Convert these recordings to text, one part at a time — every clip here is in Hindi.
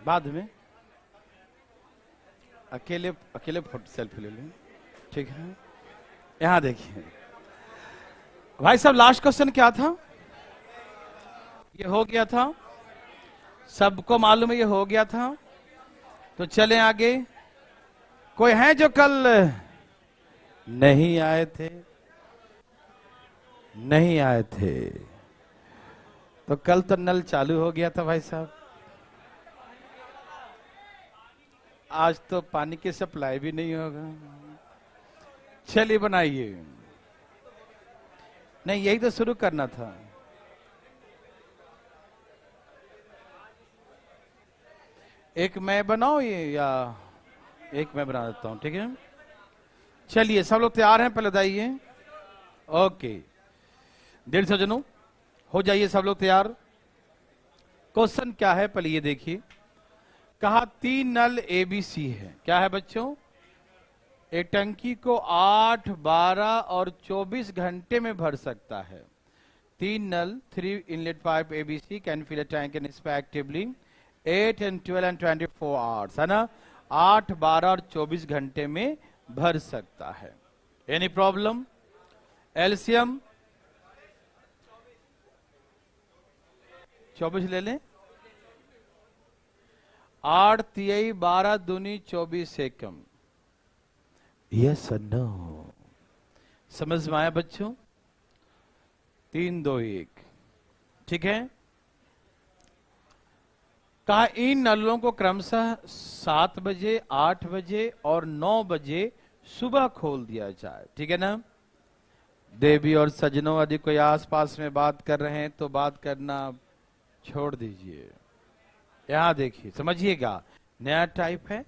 बाद में अकेले अकेले फोटो सेल्फी ले लें, ठीक है। यहां देखिए भाई साहब, लास्ट क्वेश्चन क्या था? ये हो गया था, सबको मालूम है ये हो गया था। तो चलें आगे। कोई है जो कल नहीं आए थे? नहीं आए थे तो कल तो नल चालू हो गया था भाई साहब, आज तो पानी की सप्लाई भी नहीं होगा। चलिए बनाइए। नहीं, यही तो शुरू करना था। एक मैं बनाऊं ये या एक मैं बना देता हूं, ठीक है। चलिए सब लोग तैयार हैं? पहले बताइए। ओके, 150 जनों हो जाइए सब लोग तैयार। क्वेश्चन क्या है पहले ये देखिए। कहा 3 नल एबीसी है। क्या है बच्चों? एक टंकी को 8, 12 और 24 घंटे में भर सकता है। 3 नल 3 inlet pipe ABC can fill a tank in respectively 8 and 12 and 24 hours, है ना। 8, 12 और 24 घंटे में भर सकता है। Any problem? एलसीएम 24 ले लें। 8 तिहाई 12 दूनी 24 से कम। यस और नो? समझ में आया बच्चों? 3, 2, 1, ठीक है। कहा इन नलों को क्रमशः 7 बजे, 8 बजे और 9 बजे सुबह खोल दिया जाए, ठीक है ना। देवी और सज्जनों, यदि कोई आसपास में बात कर रहे हैं तो बात करना छोड़ दीजिए। यहां देखिए, समझिएगा, नया टाइप है,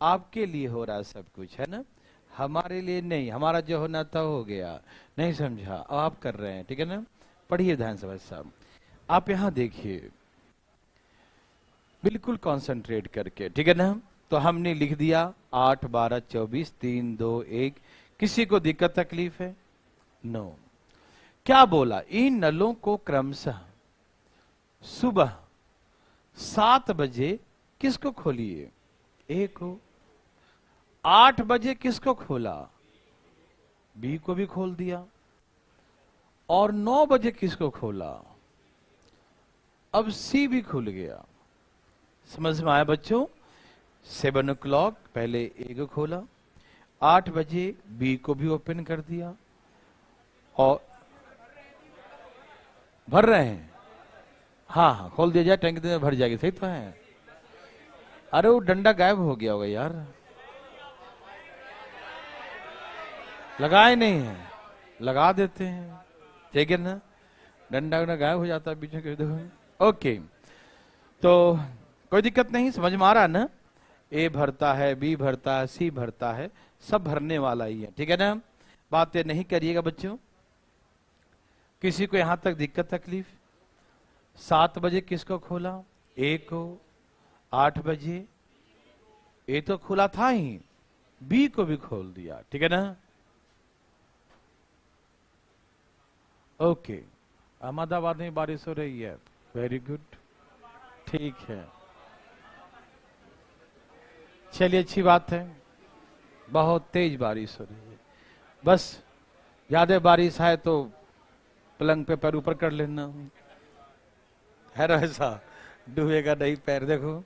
आपके लिए हो रहा है सब कुछ, है ना, हमारे लिए नहीं। हमारा जो होना था हो गया, नहीं समझा, अब आप कर रहे हैं, ठीक है ना। पढ़िए ध्यान से भाई साहब। आप यहां देखिए बिल्कुल कंसंट्रेट करके, ठीक है ना। तो हमने लिख दिया 8, 12, 24, 3, 2, 1। किसी को दिक्कत तकलीफ है? नो। क्या बोला? इन नलों को क्रमशः सुबह 7 बजे किसको खोलिए? ए को। 8 बजे किसको खोला? बी को भी खोल दिया। और 9 बजे किसको खोला? अब सी भी खुल गया। समझ में आया बच्चों? 7 o'clock पहले ए को खोला, 8 बजे बी को भी ओपन कर दिया। और भर रहे हैं? हाँ हाँ, खोल दिया जाए, टैंक में भर जाएगी। सही तो है। अरे वो डंडा गायब हो गया होगा यार, लगाए नहीं है, लगा देते हैं, ठीक है ना। डंडा गायब हो जाता है बीच में। ओके, तो कोई दिक्कत नहीं, समझ में आ रहा है ना। ए भरता है, बी भरता है, सी भरता है, सब भरने वाला ही है, ठीक है ना। बातें नहीं करिएगा बच्चों। किसी को यहां तक दिक्कत तकलीफ? 7 बजे किसको खोला? ए को। 8 बजे ए तो खुला था ही, बी को भी खोल दिया, ठीक है ना। ओके, अहमदाबाद में बारिश हो रही है, वेरी गुड, ठीक है। चलिए अच्छी बात है, बहुत तेज बारिश हो रही है। बस ज्यादा बारिश है तो पलंग पे पैर ऊपर कर लेना, है ना, ऐसा डूबेगा नहीं पैर। देखो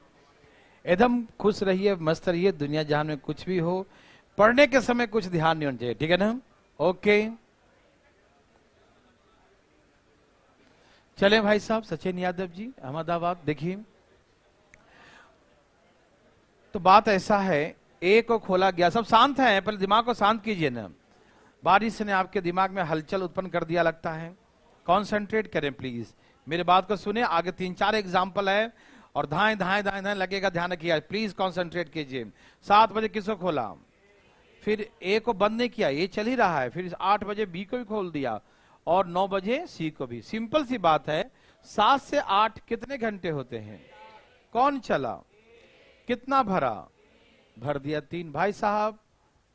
एकदम खुश रहिए, मस्त रहिए, दुनिया जहान में कुछ भी हो, पढ़ने के समय कुछ ध्यान नहीं होना चाहिए, ठीक है ना। ओके, चलें भाई साहब। सचिन यादव जी, अहमदाबाद। देखिए तो बात ऐसा है, ए को खोला गया, सब शांत हैं, पहले दिमाग को शांत कीजिए ना। बारिश ने आपके दिमाग में हलचल उत्पन्न कर दिया लगता है। कॉन्सेंट्रेट करें प्लीज, मेरे बात को सुने। आगे 3-4 एग्जाम्पल है और धाएं धाएं धाएं धाएं लगेगा, ध्यान रखिए, प्लीज कॉन्सेंट्रेट कीजिए। 7 बजे किसको खोला? फिर ए को बंद नहीं किया, ये चल ही रहा है। फिर 8 बजे बी को भी खोल दिया और 9 बजे सी को भी। सिंपल सी बात है, 7 से 8 कितने घंटे होते हैं? कौन चला? कितना भरा? भर दिया 3। भाई साहब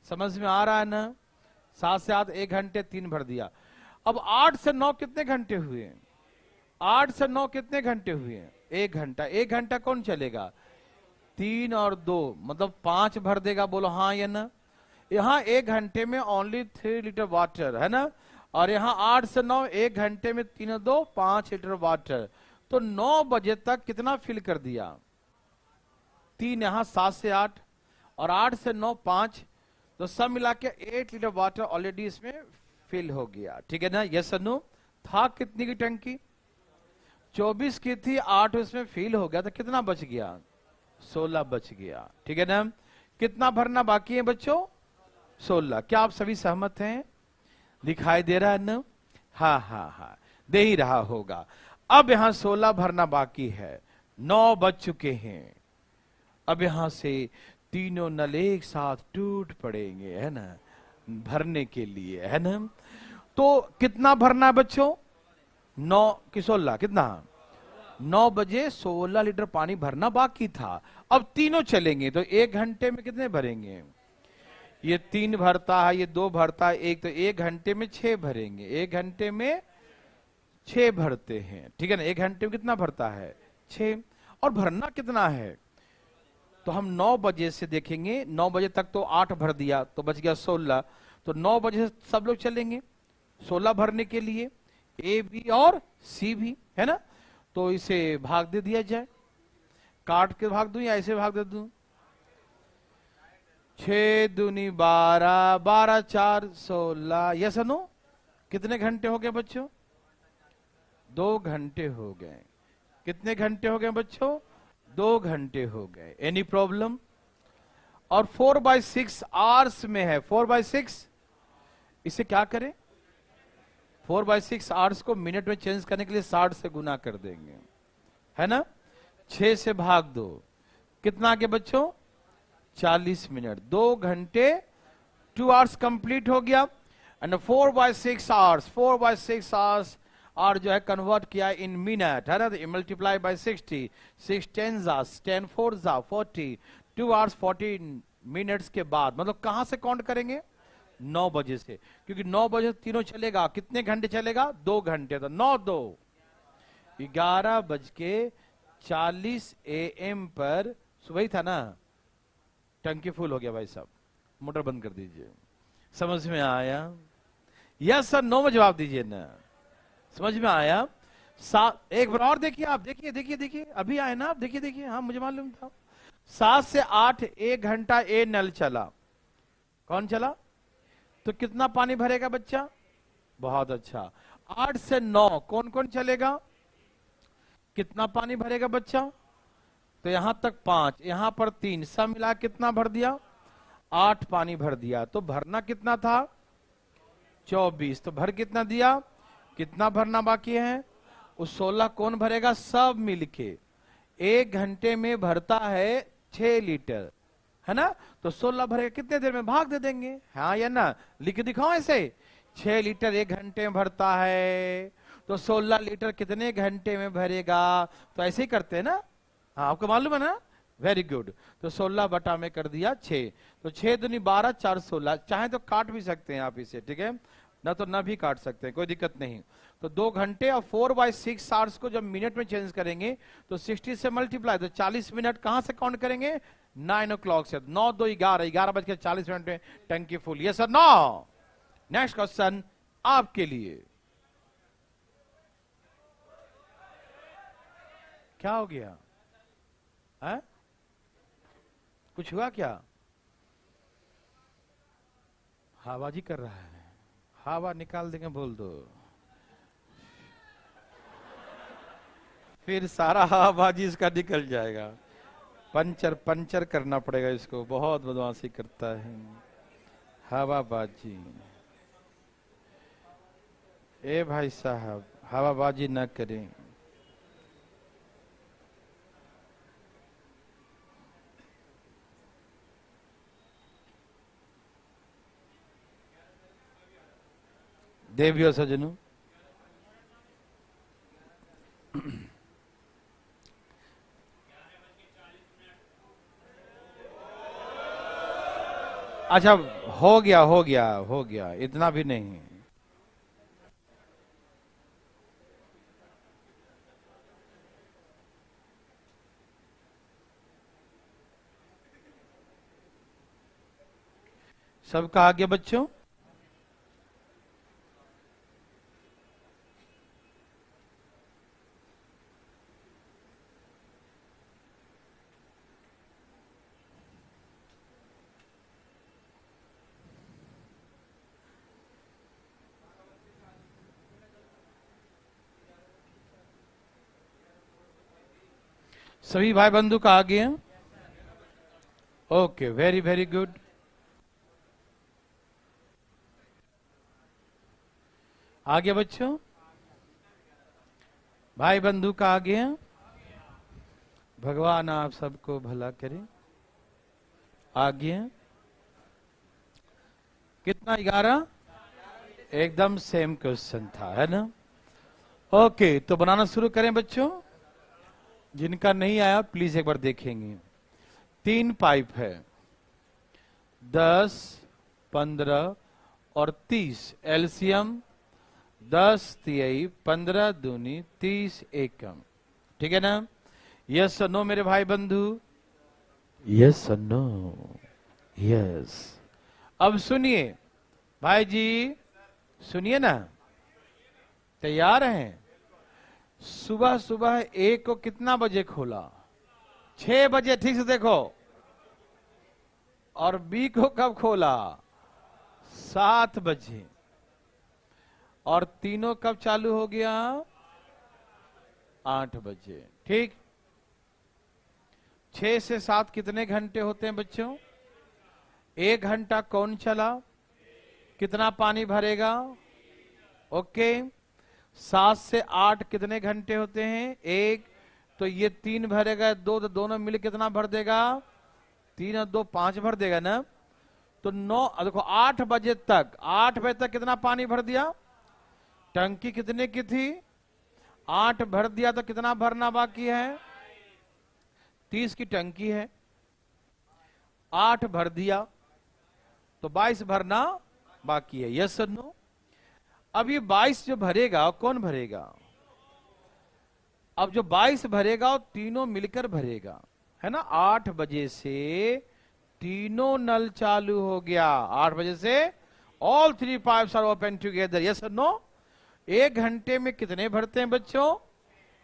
समझ में आ रहा है ना? 7 से 8 1 घंटे, 3 भर दिया। अब 8 से 9 कितने घंटे हुए? 8 से 9 कितने घंटे हुए? 1 घंटा। 1 घंटा कौन चलेगा? 3 और 2 मतलब 5 भर देगा, बोलो हाँ या ना। यहाँ 1 घंटे में ओनली 3 लीटर वाटर है ना, और यहाँ 8 से 9 1 घंटे में 3 और 2 5 लीटर वाटर। तो 9 बजे तक कितना फिल कर दिया? 3 यहाँ 7 से 8 और 8 से 9 5, तो सब मिला के 8 लीटर वाटर ऑलरेडी इसमें फिल हो गया। ठीक है ना, यस और नो। था कितनी की टंकी? 24 की थी, 8 उसमें फिल हो गया, तो कितना बच गया? 16 बच गया। ठीक है ना, कितना भरना बाकी है बच्चों? 16। क्या आप सभी सहमत हैं? दिखाई दे रहा है ना? हाँ हाँ हाँ, दे ही रहा होगा। अब यहां 16 भरना बाकी है, 9 बज चुके हैं। अब यहां से तीनों नल एक साथ टूट पड़ेंगे, है ना, भरने के लिए, है ना। तो कितना भरना है बच्चों? 9 की 16 कितना? 9 बजे 16 लीटर पानी भरना बाकी था। अब तीनों चलेंगे तो 1 घंटे में कितने भरेंगे? ये 3 भरता है, ये 2 भरता है, एक, तो 1 घंटे में 6 भरेंगे। 1 घंटे में 6 भरते हैं। ठीक है ना, 1 घंटे में कितना भरता है? 6। और भरना कितना है? तो हम 9 बजे से देखेंगे, 9 बजे तक तो 8 भर दिया तो बच गया 16। तो 9 बजे से सब लोग चलेंगे 16 भरने के लिए, ए बी और सी भी, है ना। तो इसे भाग दे दिया जाए, काट के भाग दूं या ऐसे भाग दे दूं? 6 दूनी 12, 12 4 16, यस नो। कितने घंटे हो गए बच्चों? 2 घंटे हो गए। कितने घंटे हो गए बच्चों? 2 घंटे हो गए। Any problem? और 4/6 आवर्स में है, 4/6। इसे क्या करें? 4/6 आवर्स को मिनट में चेंज करने के लिए 60 से गुना कर देंगे, है ना। 6 से भाग दो, कितना आगे बच्चों? 40 मिनट। 2 घंटे 2 आवर्स कंप्लीट हो गया। एंड 4/6 आवर्स, 4/6 आवर्स और जो है कन्वर्ट किया इन मिनट, है ना। मल्टीप्लाई बाय 60, 6 10 10 4 40, 2 आवर्स 40 मिनट्स के बाद, मतलब कहां से काउंट करेंगे? 9 बजे से, क्योंकि 9 बजे तीनों चलेगा। कितने घंटे चलेगा? 2 घंटे। तो 9 2 11:40 AM पर सुबह ही था ना, टंकी फुल हो गया भाई साहब, मोटर बंद कर दीजिए। समझ में आया? यस सर, 9 में जवाब दीजिए ना। समझ में आया? एक बार और देखिए आप, देखिए देखिए देखिए, अभी आए ना आप, देखिए देखिए, हाँ मुझे मालूम था। 7 से 8 1 घंटा ए नल चला। कौन चला? तो कितना पानी भरेगा बच्चा? बहुत अच्छा। 8 से 9 कौन कौन चलेगा? कितना पानी भरेगा बच्चा? तो यहां तक 5, यहां पर 3, सब मिला कितना भर दिया? 8 पानी भर दिया। तो भरना कितना था? 24। तो भर कितना दिया? कितना भरना बाकी है? उस 16 कौन भरेगा? सब मिलके 1 घंटे में भरता है 6 लीटर, है ना। तो 16 भरेगा, कितने देर में? भाग दे देंगे, हाँ या ना। लिख के दिखाओ ऐसे, 6 लीटर 1 घंटे में भरता है, तो 16 लीटर कितने घंटे में भरेगा? तो ऐसे ही करते हैं ना, हाँ आपको मालूम है ना। Very good. तो 16 बटा में कर दिया 6, तो 6 दूनी 12 4 16। चाहे तो काट भी सकते हैं आप इसे, ठीक है ना, तो ना भी काट सकते हैं, कोई दिक्कत नहीं। तो 2 घंटे और 4/6 आवर्स को जब मिनट में चेंज करेंगे तो 60 से मल्टीप्लाई, तो 40 मिनट कहां से काउंट करेंगे? 9 o'clock से। 9 2 11, 11:40 में टंकी full. Yes sir, no. Next question आपके लिए। क्या हो गया है? कुछ हुआ क्या? हवाबाजी कर रहा है, हवा निकाल देंगे बोल दो, फिर सारा हवाबाजी इसका निकल जाएगा। पंचर पंचर करना पड़ेगा इसको, बहुत बदमाशी करता है हवाबाजी। ए भाई साहब, हवाबाजी न करें। देवियों सजनों, अच्छा हो गया हो गया हो गया, इतना भी नहीं। सबका आगे बच्चों। सभी भाई बंधु का आगे हैं। Okay, very very good. आगे बच्चों, भाई बंधु का आगे हैं। भगवान आप सबको भला करे। आगे हैं। कितना? 11। एकदम सेम क्वेश्चन था, है ना? ओके, तो बनाना शुरू करें बच्चों। जिनका नहीं आया प्लीज एक बार देखेंगे। 3 पाइप है, 10, 15 और 30। एलसीएम 10 तिहाई 15 दूनी 30 एकम। ठीक है ना? यस और नो मेरे भाई बंधु? यस और नो? यस। अब सुनिए भाई जी, सुनिए ना, तैयार हैं? सुबह सुबह ए को कितना बजे खोला? 6 बजे, ठीक से देखो। और बी को कब खोला? 7 बजे। और तीनों कब चालू हो गया? 8 बजे। ठीक। 6 से 7 कितने घंटे होते हैं बच्चों? 1 घंटा कौन चला? कितना पानी भरेगा? ओके। 7 से 8 कितने घंटे होते हैं? 1। तो ये 3 भरेगा, 2 तो दोनों मिल कितना भर देगा? 3 और 2 5 भर देगा ना? तो 9, देखो 8 बजे तक, 8 बजे तक कितना पानी भर दिया? टंकी कितने की थी? 8 भर दिया, तो कितना भरना बाकी है? 30 की टंकी है, 8 भर दिया तो 22 भरना बाकी है। यस और नो? अब ये 22 जो भरेगा कौन भरेगा? अब जो 22 भरेगा वो तीनों मिलकर भरेगा, है ना? 8 बजे से तीनों नल चालू हो गया। 8 बजे से all 3 pipes are open together. Yes और नो? 1 घंटे में कितने भरते हैं बच्चों?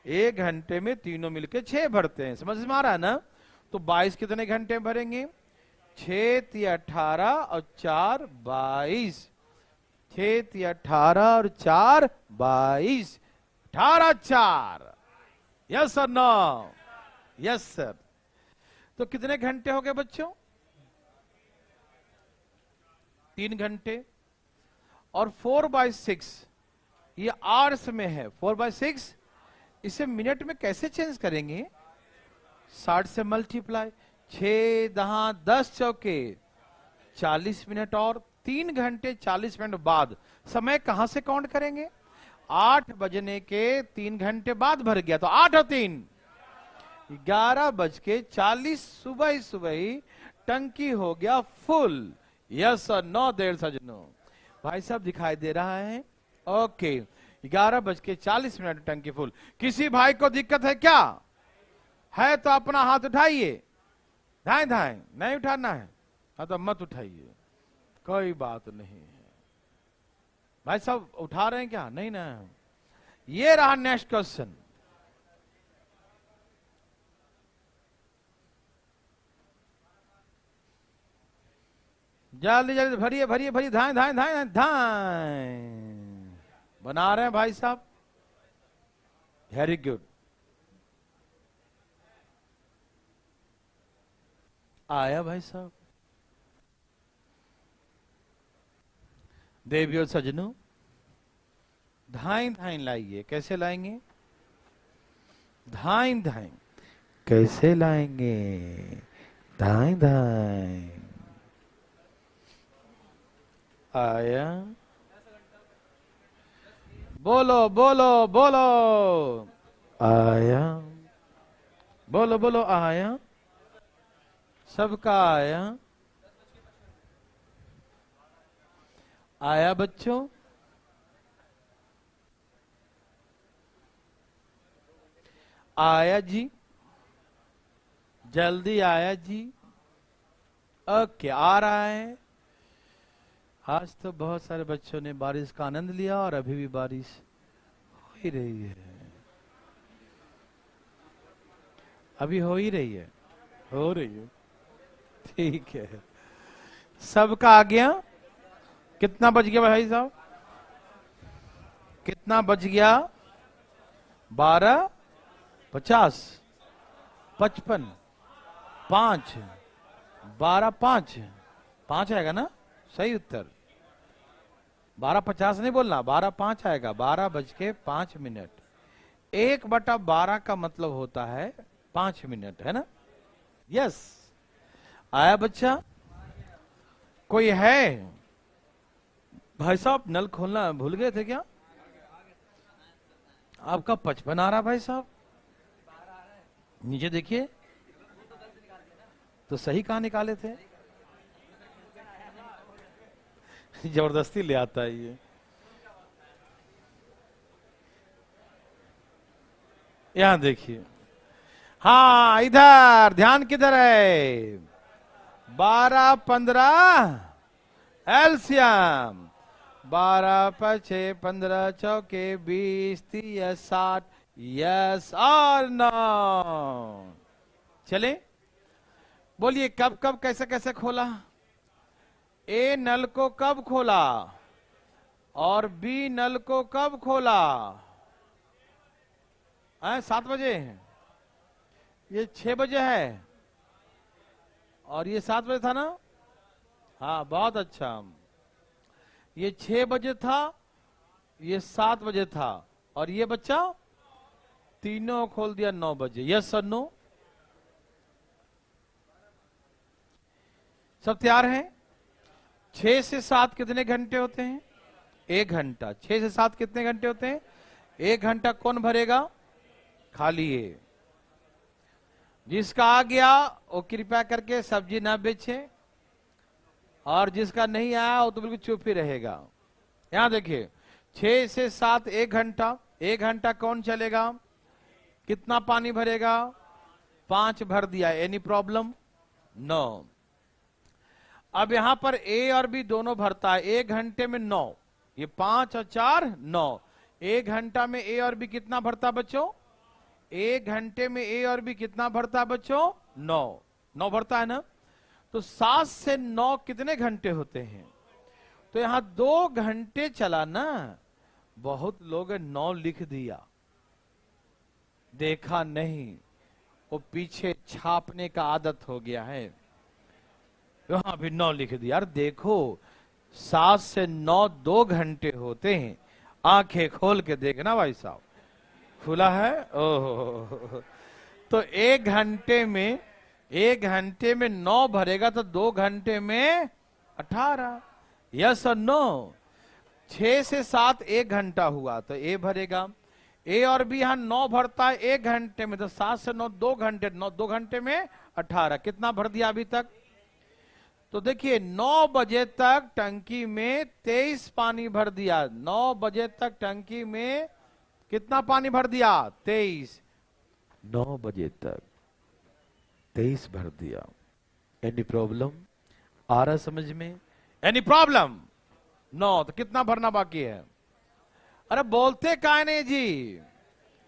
1 घंटे में तीनों मिलकर 6 भरते हैं। समझ में आ रहा है ना? तो 22 कितने घंटे भरेंगे? 6 तिया 18 और 4 22। 6 तिया 18 और 4 22। 18 4। यस और नो? Yes sir. तो कितने घंटे हो गए बच्चों? 3 घंटे। और 4/6 ये आवर्स में है। 4/6 इसे मिनट में कैसे चेंज करेंगे? 60 से मल्टीप्लाई। 6 दहा 10 चौके 40 मिनट और 3 घंटे 40 मिनट बाद समय कहां से काउंट करेंगे? 8 बजने के 3 घंटे बाद भर गया, तो 8 और 3 11:40 सुबह ही टंकी हो गया फुल। यस और नो देर सजनो? भाई साहब दिखाई दे रहा है? ओके। 11:40 टंकी फुल। किसी भाई को दिक्कत है क्या? है तो अपना हाथ उठाइए। धाए धाए नहीं उठाना है, हाँ तो मत उठाइए, कोई बात नहीं है। भाई साहब उठा रहे हैं क्या? नहीं ना। ये रहा नेक्स्ट क्वेश्चन। जल्दी जल्दी भरिए भरिए भरिए, धाए धाए धाए धाए। बना रहे हैं भाई साहब। Very good. आया भाई साहब? देवियों सजनों, धाइन धाइन लाइए। कैसे लाएंगे? धाइन धाइन कैसे लाएंगे? धाइन धाइन। आया? बोलो बोलो बोलो। आया? बोलो बोलो। आया? सबका आया? आया बच्चों? आया जी? जल्दी आया जी? ओके, आ रहा है। आज तो बहुत सारे बच्चों ने बारिश का आनंद लिया और अभी भी बारिश हो ही रही है, अभी हो ही रही है, हो रही है। ठीक है, सबका आ गया। कितना बज गया भाई साहब? कितना बज गया? 12:50, 55, 5, 12:05, 5 आएगा ना सही उत्तर? 12:50 नहीं बोलना, 12:05 आएगा। 12:05। 1/12 का मतलब होता है 5 मिनट, है ना? यस, आया बच्चा? कोई है? भाई साहब नल खोलना भूल गए थे क्या? आपका 55 आ रहा भाई साहब, नीचे देखिए तो सही कहां निकाले थे? जबरदस्ती ले आता है ये। यहां देखिए, हाँ इधर ध्यान, किधर है? 12:15 एलसीएम। 12×5 15 चौके 20 30 60। यस और नो? चले बोलिए, कब कब कैसे कैसे खोला? ए नल को कब खोला और बी नल को कब खोला? 7 बजे, ये 6 बजे है और ये 7 बजे था ना? हाँ बहुत अच्छा, ये 6 बजे था, ये 7 बजे था और ये बच्चा तीनों खोल दिया 9 बजे। यस और नो? सब तैयार हैं? 6 से 7 कितने घंटे होते हैं? 1 घंटा। 6 से 7 कितने घंटे होते हैं? 1 घंटा। कौन भरेगा? खाली है। जिसका आ गया वो कृपया करके सब्जी ना बेचे, और जिसका नहीं आया वो तो बिल्कुल चुप ही रहेगा। यहां देखिए, 6 से 7 1 घंटा। 1 घंटा कौन चलेगा? कितना पानी भरेगा? 5 भर दिया। Any problem? नो। अब यहां पर ए और बी दोनों भरता है। 1 घंटे में 9, ये 5 और 4 9। 1 घंटा में ए और बी कितना भरता बच्चों? 1 घंटे में ए और बी कितना भरता बच्चों? 9 भरता है ना? तो 7 से 9 कितने घंटे होते हैं? तो यहां 2 घंटे चला ना। बहुत लोग 9 लिख दिया, देखा नहीं, वो पीछे छापने का आदत हो गया है, वहां भी 9 लिख दिया। यार देखो, 7 से 9 2 घंटे होते हैं। आंखें खोल के देखना भाई साहब, खुला है? ओह, तो 1 घंटे में 9 भरेगा तो 2 घंटे में 18। यस और नो? 6 से 7 1 घंटा हुआ तो ए भरेगा। ए और बी यहां 9 भरता है 1 घंटे में, तो 7 से 9 2 घंटे, 2 घंटे में 18। कितना भर दिया अभी तक? तो देखिए 9 बजे तक टंकी में 23 पानी भर दिया। 9 बजे तक टंकी में कितना पानी भर दिया? 23। 9 बजे तक 23 भर दिया। Any problem? आ रहा समझ में? Any problem? नो। तो कितना भरना बाकी है? अरे बोलते काहे नहीं जी?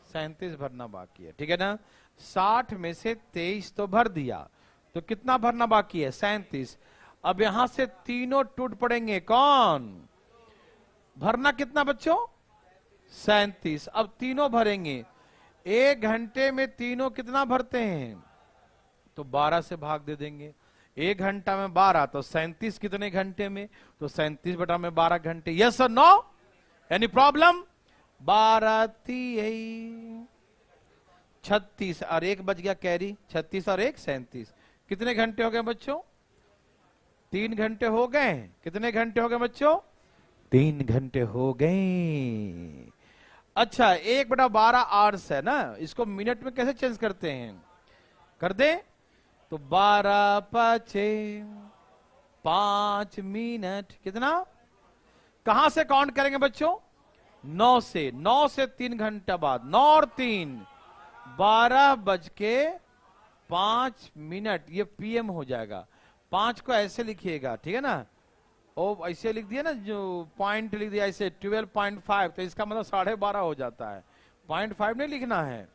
37 भरना बाकी है, ठीक है ना? 60 में से 23 तो भर दिया, तो कितना भरना बाकी है? 37। अब यहां से तीनों टूट पड़ेंगे। कौन भरना? कितना बच्चों? 37। अब तीनों भरेंगे। 1 घंटे में तीनों कितना भरते हैं? तो 12 से भाग दे देंगे। 1 घंटा में 12, तो 37 कितने घंटे में? तो 37 बटा में 12 घंटे। यस और नो? Any problem? 12 3 36 और 1 बच गया कैरी। 36 और 1 37। कितने घंटे हो गए बच्चों? 3 घंटे हो गए। कितने घंटे हो गए बच्चों? 3 घंटे हो गए। अच्छा, 1/12 आवर्स है ना, इसको मिनट में कैसे चेंज करते हैं? कर दे तो 12 5 5 मिनट। कितना? कहां से काउंट करेंगे बच्चों? 9 से। 9 से 3 घंटा बाद, 9 और 3 12:05 ये पीएम हो जाएगा। 5 को ऐसे लिखिएगा, ठीक है ना? ओ ऐसे लिख दिया ना, जो पॉइंट लिख दिया ऐसे 12.5, तो इसका मतलब 12.5 हो जाता है। 0.5 नहीं लिखना है,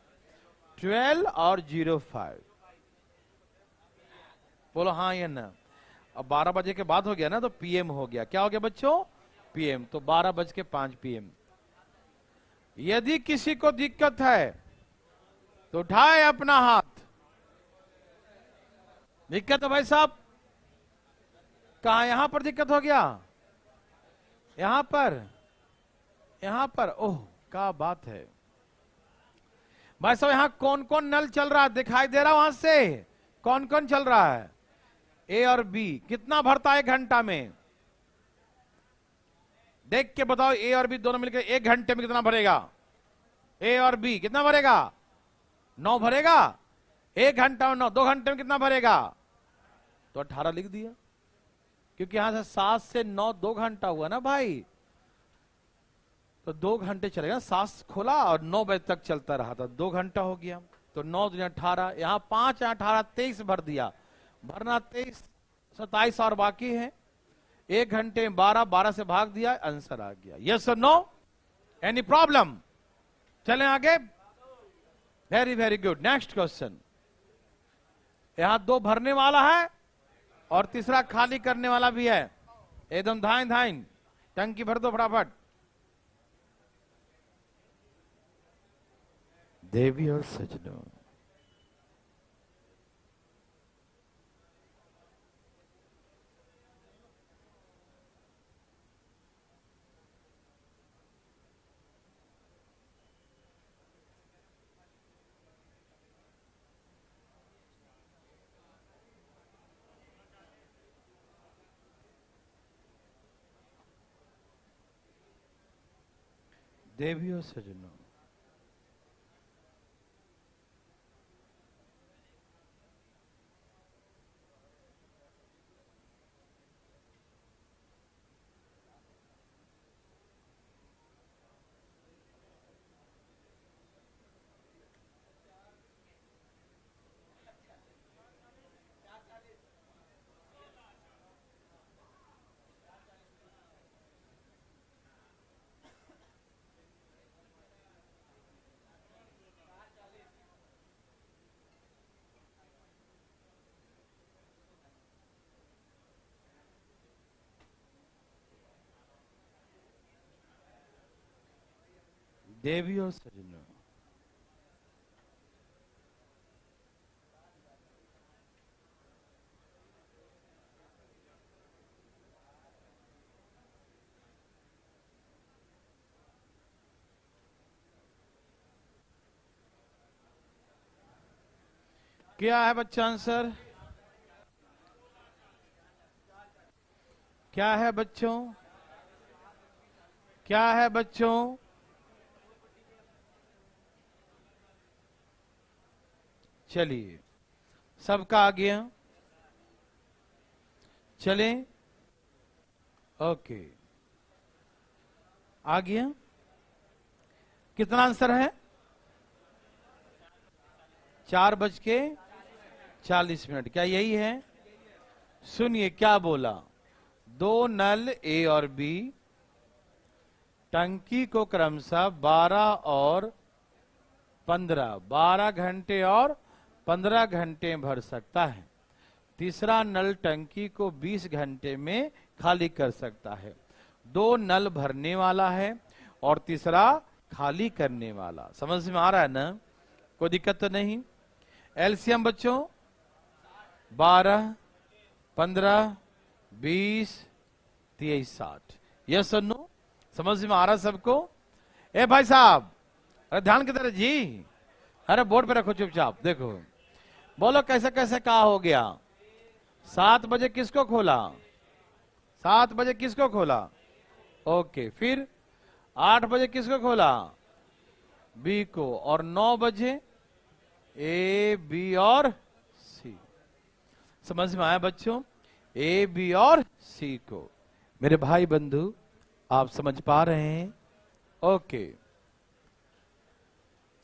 12 और 05। बोलो हाँ या ना। अब 12 बजे के बाद हो गया ना, तो पीएम हो गया। क्या हो गया बच्चों? पीएम। तो 12:05 पीएम। यदि किसी को दिक्कत है तो उठाए अपना हाथ। दिक्कत है भाई साहब? कहा? यहां पर दिक्कत हो गया? यहां पर? यहां पर? ओह क्या बात है भाई साहब। यहां कौन कौन नल चल रहा है? दिखाई दे रहा वहां से? कौन कौन चल रहा है? ए और बी। कितना भरता है 1 घंटा में? देख के बताओ, ए और बी दोनों मिलकर 1 घंटे में कितना भरेगा? ए और बी कितना भरेगा? 9 भरेगा। 1 घंटा में 9, 2 घंटे में कितना भरेगा? तो 18 लिख दिया, क्योंकि यहां से 7 से 9 2 घंटा हुआ ना भाई, तो 2 घंटे चलेगा। 7 खोला और 9 बजे तक चलता रहा था, 2 घंटा हो गया। तो 9 दूनी 18, यहां 5 18 23 भर दिया। भरना 23 27 और बाकी है। 1 घंटे में 12, 12 से भाग दिया, आंसर आ गया। यस और नो? Any problem? चलें आगे। Very very good. Next question. यहां 2 भरने वाला है और तीसरा खाली करने वाला भी है। एकदम धाइन धाइन टंकी भर दो फटाफट। देवी और सजनों, देवी और सजनों, देवी और सजनों, क्या है बच्चा आंसर? क्या है बच्चों? क्या है बच्चों? चलिए, सबका आ गया। चलें, ओके, आ गया। कितना आंसर है? 4:40। क्या यही है? सुनिए क्या बोला। 2 नल ए और बी टंकी को क्रमशः 12 और 15, 12 घंटे और 15 घंटे भर सकता है। तीसरा नल टंकी को 20 घंटे में खाली कर सकता है। 2 नल भरने वाला है और तीसरा खाली करने वाला। समझ में आ रहा है ना? कोई दिक्कत तो नहीं? एलसीएम बच्चों 12, 15, 20, 23, 60। यस और नो? समझ में आ रहा है सबको? ए भाई साहब, अरे ध्यान किधर है जी? अरे बोर्ड पे रखो चुपचाप। देखो, बोलो कैसे कैसे कहा हो गया? 7 बजे किसको खोला? 7 बजे किसको खोला? ओके, फिर 8 बजे किसको खोला? बी को। और 9 बजे ए, बी और सी। समझ में आया बच्चों? ए, बी और सी को। मेरे भाई बंधु, आप समझ पा रहे हैं? ओके,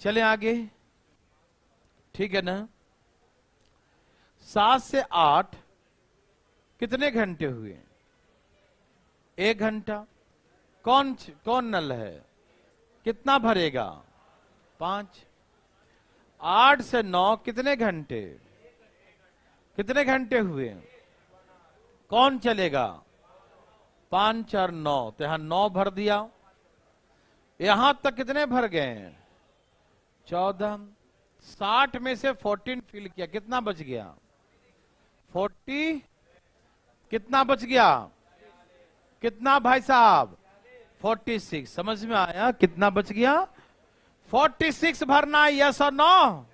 चलें आगे। ठीक है ना? 7 से 8 कितने घंटे हुए? 1 घंटा। कौन कौन नल है? कितना भरेगा? 5। 8 से 9 कितने घंटे? कितने घंटे हुए? कौन चलेगा? 5 और 9, तो यहां 9 भर दिया। यहां तक कितने भर गए? 14। 60 में से 14 फिल किया, कितना बच गया? 40। कितना बच गया? कितना भाई साहब? 46। समझ में आया कितना बच गया? 46 भरना है, यस और नो?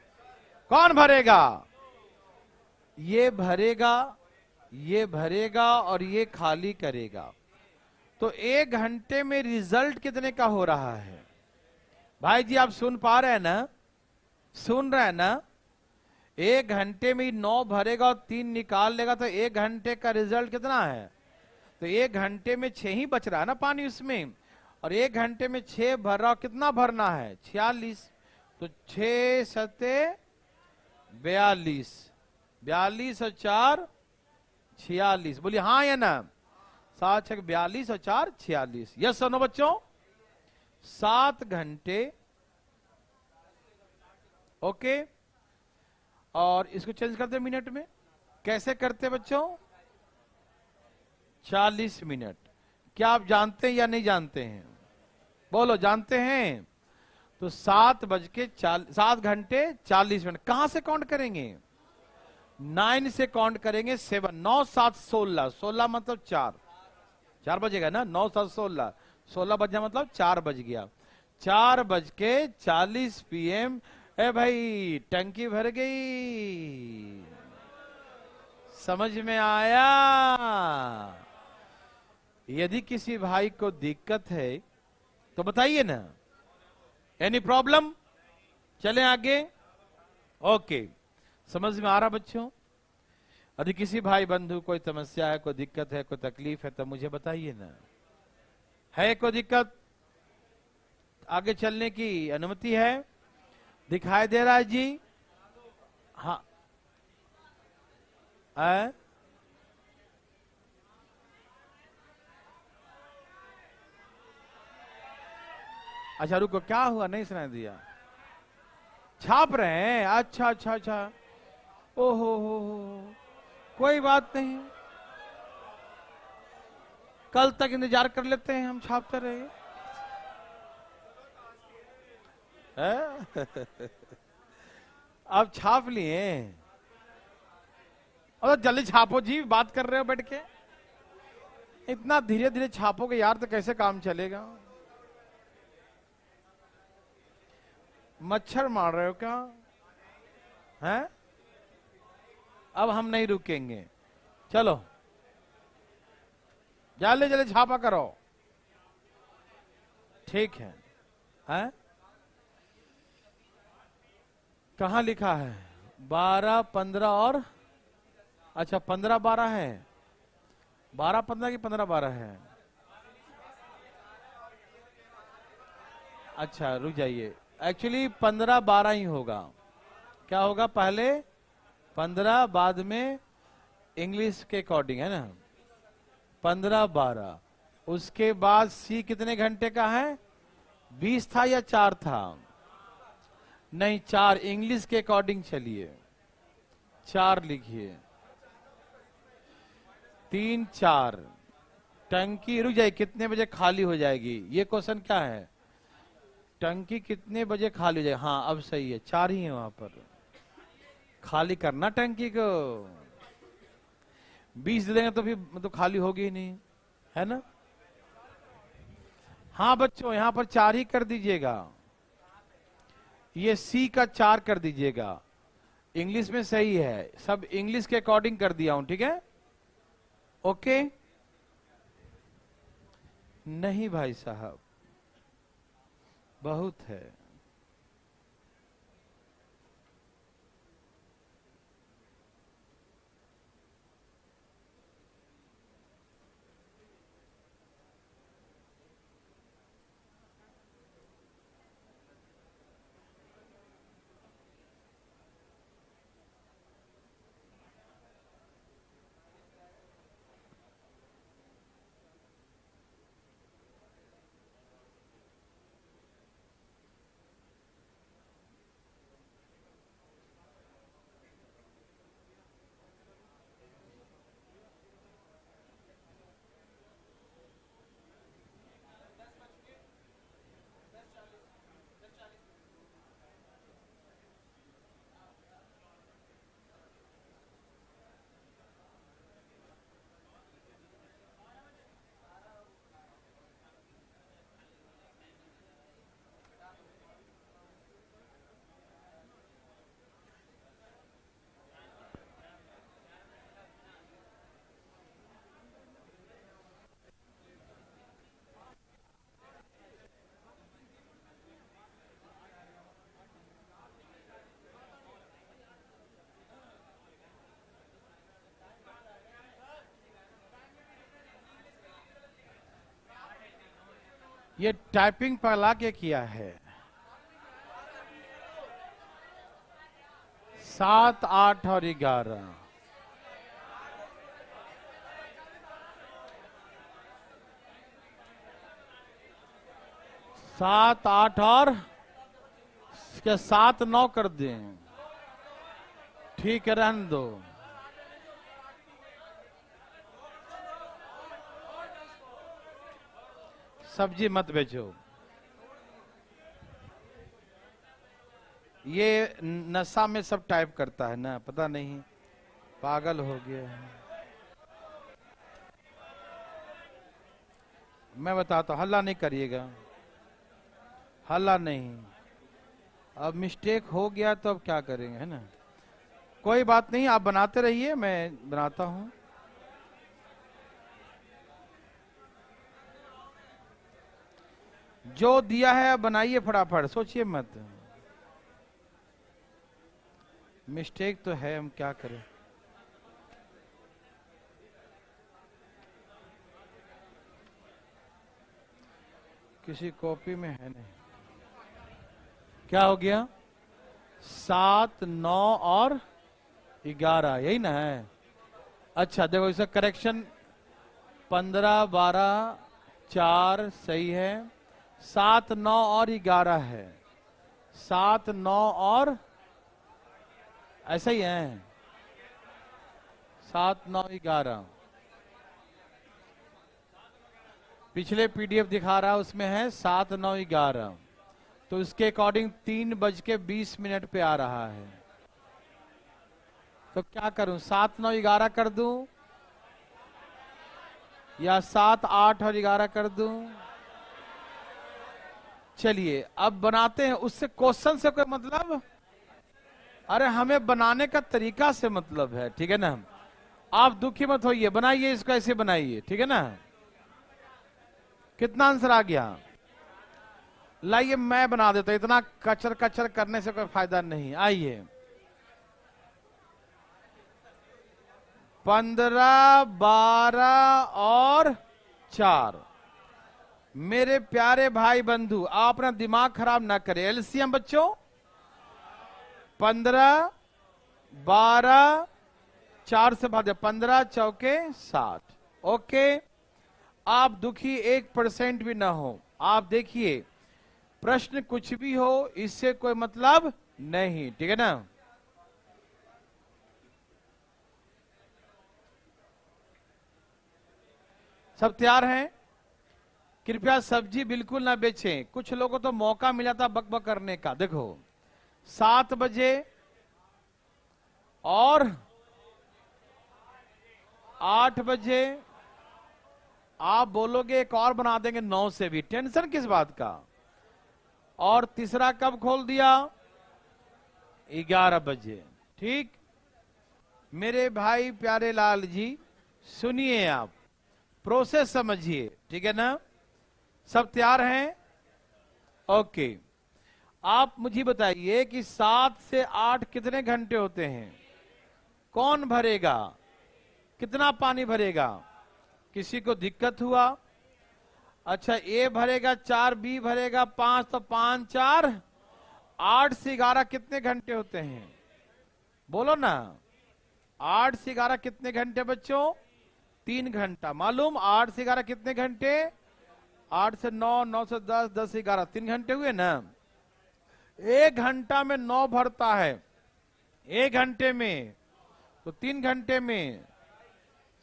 कौन भरेगा? ये भरेगा, ये भरेगा और ये खाली करेगा। तो 1 घंटे में रिजल्ट कितने का हो रहा है? भाई जी आप सुन पा रहे हैं ना? सुन रहे हैं ना? 1 घंटे में 9 भरेगा और 3 निकाल लेगा, तो 1 घंटे का रिजल्ट कितना है? तो 1 घंटे में 6 ही बच रहा है ना पानी उसमें, और 1 घंटे में 6 भर रहा, कितना भरना है? 46। तो 6 सते 42, 42 और 4 46। बोलिए हाँ या ना? 7 6 42 और 4 46। यस सुनो बच्चों, 7 घंटे। ओके, और इसको चेंज करते मिनट में। कैसे करते बच्चों? 40 मिनट। क्या आप जानते हैं या नहीं जानते हैं? बोलो, जानते हैं? तो 7 घंटे 40 मिनट कहां से काउंट करेंगे? 9 से काउंट करेंगे। 7 9 7 16, 16 मतलब 4, 4 बजेगा ना? 9 7 16, 16 बज गया मतलब 4 बज गया। 4:40 PM। ए भाई टंकी भर गई। समझ में आया? यदि किसी भाई को दिक्कत है तो बताइए ना। Any problem? चलें आगे। ओके, समझ में आ रहा बच्चों? यदि किसी भाई बंधु कोई समस्या है, कोई दिक्कत है, कोई तकलीफ है, तो मुझे बताइए ना। है कोई दिक्कत? आगे चलने की अनुमति है? दिखाई दे रहा है जी? हाँ। अच्छा रुको, क्या हुआ? नहीं सुनाई दिया। छाप रहे हैं? अच्छा अच्छा अच्छा। ओहो हो, कोई बात नहीं, कल तक इंतजार कर लेते हैं, हम छापते रहे। अब छाप लिए। और जल्दी छापो जी, बात कर रहे हो बैठ के। इतना धीरे धीरे छापोगे यार तो कैसे काम चलेगा? मच्छर मार रहे हो क्या? हैं? अब हम नहीं रुकेंगे, चलो जल्दी जल्दी छापा करो। ठीक है? हैं? कहाँ लिखा है? 12 15 और अच्छा 15 12 है। 12 15 की 15 12 है? अच्छा रुक जाइए, एक्चुअली 15 12 ही होगा। क्या होगा? पहले 15, बाद में इंग्लिश के अकॉर्डिंग है ना 15 12। उसके बाद सी कितने घंटे का है? 20 था या 4 था? नहीं 4, इंग्लिश के अकॉर्डिंग चलिए 4 लिखिए। 3 4 टंकी रुक जाए, कितने बजे खाली हो जाएगी? ये क्वेश्चन क्या है? टंकी कितने बजे खाली हो जाएगी? हाँ अब सही है, 4 ही है वहां पर। खाली करना टंकी को, 20 दे देंगे तो फिर मतलब खाली होगी ही नहीं, है ना? हाँ बच्चों यहाँ पर 4 ही कर दीजिएगा। ये सी का 4 कर दीजिएगा। इंग्लिश में सही है, सब इंग्लिश के अकॉर्डिंग कर दिया हूं, ठीक है? ओके? नहीं भाई साहब, बहुत है। ये टाइपिंग पहला के किया है। 7, 8 और 11। 7, 8 और 7, 9 कर दें। ठीक है, रहने दो। सब्जी मत बेचो। ये नशा में सब टाइप करता है ना, पता नहीं, पागल हो गया है। मैं बताता हूं, हल्ला नहीं करिएगा, हल्ला नहीं। अब मिस्टेक हो गया तो अब क्या करेंगे, है ना। कोई बात नहीं, आप बनाते रहिए, मैं बनाता हूं। जो दिया है बनाइए फटाफट, सोचिए मत। मिस्टेक तो है, हम क्या करें। किसी कॉपी में है नहीं। क्या हो गया? 7, 9 और 11, यही ना है। अच्छा देखो, इसका करेक्शन 15, 12, 4 सही है। 7, 9 और 11 है। 7, 9 और ऐसा ही है। 7, 9, 11 पिछले पीडीएफ दिखा रहा है, उसमें है 7, 9, 11। तो इसके अकॉर्डिंग 3:20 पे आ रहा है। तो क्या करूं, 7, 9, 11 कर दूं या 7, 8 और 11 कर दूं? चलिए अब बनाते हैं। उससे क्वेश्चन से कोई मतलब, अरे हमें बनाने का तरीका से मतलब है, ठीक है ना। आप दुखी मत होइए, बनाइए इसको, ऐसे बनाइए, ठीक है ना। कितना आंसर आ गया? लाइए मैं बना देता, इतना कचर कचर करने से कोई फायदा नहीं। आइए, 15, 12 और 4। मेरे प्यारे भाई बंधु, आप अपना दिमाग खराब ना करें। एलसीएम बच्चों, 15, 12, 4 से भाग दे, 15 चौके 60। ओके, आप दुखी 1% भी ना हो। आप देखिए, प्रश्न कुछ भी हो, इससे कोई मतलब नहीं, ठीक है ना। सब तैयार हैं? कृपया सब्जी बिल्कुल ना बेचें। कुछ लोगों को तो मौका मिला था बकबक करने का। देखो, 7 बजे और 8 बजे आप बोलोगे एक और बना देंगे 9 से भी, टेंशन किस बात का। और तीसरा कब खोल दिया? 11 बजे। ठीक, मेरे भाई प्यारे लाल जी सुनिए, आप प्रोसेस समझिए, ठीक है ना। सब तैयार हैं? ओके, आप मुझे बताइए कि 7 से 8 कितने घंटे होते हैं? कौन भरेगा? कितना पानी भरेगा? किसी को दिक्कत हुआ? अच्छा, ए भरेगा 4, बी भरेगा 5, तो 5, 4, 8 से 11 कितने घंटे होते हैं? बोलो ना। 8 से 11 कितने घंटे बच्चों? 3 घंटा। मालूम 8 से 11 कितने घंटे? 8 से 9, 9 से 10, 10 से 11, 3 घंटे हुए ना। 1 घंटा में 9 भरता है, 1 घंटे में। तो 3 घंटे में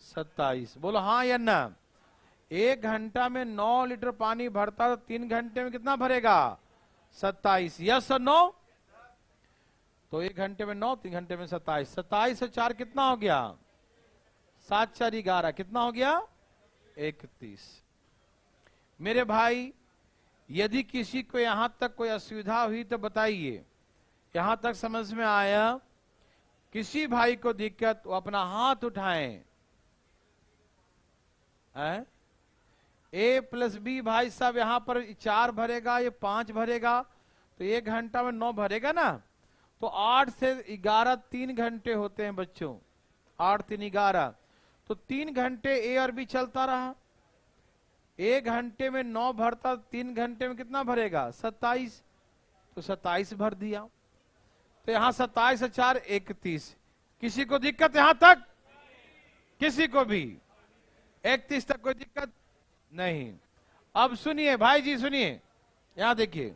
27। बोलो हाँ या ना। 1 घंटा में 9 लीटर पानी भरता, तो 3 घंटे में कितना भरेगा? 27। यस और नो? तो 1 घंटे में 9, 3 घंटे में 27। 27 से 4 कितना हो गया? 7, 4, 11, कितना हो गया? 31। मेरे भाई, यदि किसी को यहां तक कोई असुविधा हुई तो बताइए। यहां तक समझ में आया? किसी भाई को दिक्कत, वो अपना हाथ उठाएं। ए प्लस बी भाई साहब, यहां पर 4 भरेगा, ये 5 भरेगा, तो 1 घंटा में 9 भरेगा ना। तो 8 से 11 3 घंटे होते हैं बच्चों। 8, 3, 11, तो 3 घंटे ए और बी चलता रहा। 1 घंटे में 9 भरता, 3 घंटे में कितना भरेगा? 27। तो 27 भर दिया। तो यहां 27 4 31। किसी को दिक्कत यहां तक? किसी को भी 31 तक कोई दिक्कत नहीं। अब सुनिए भाई जी, सुनिए, यहां देखिए,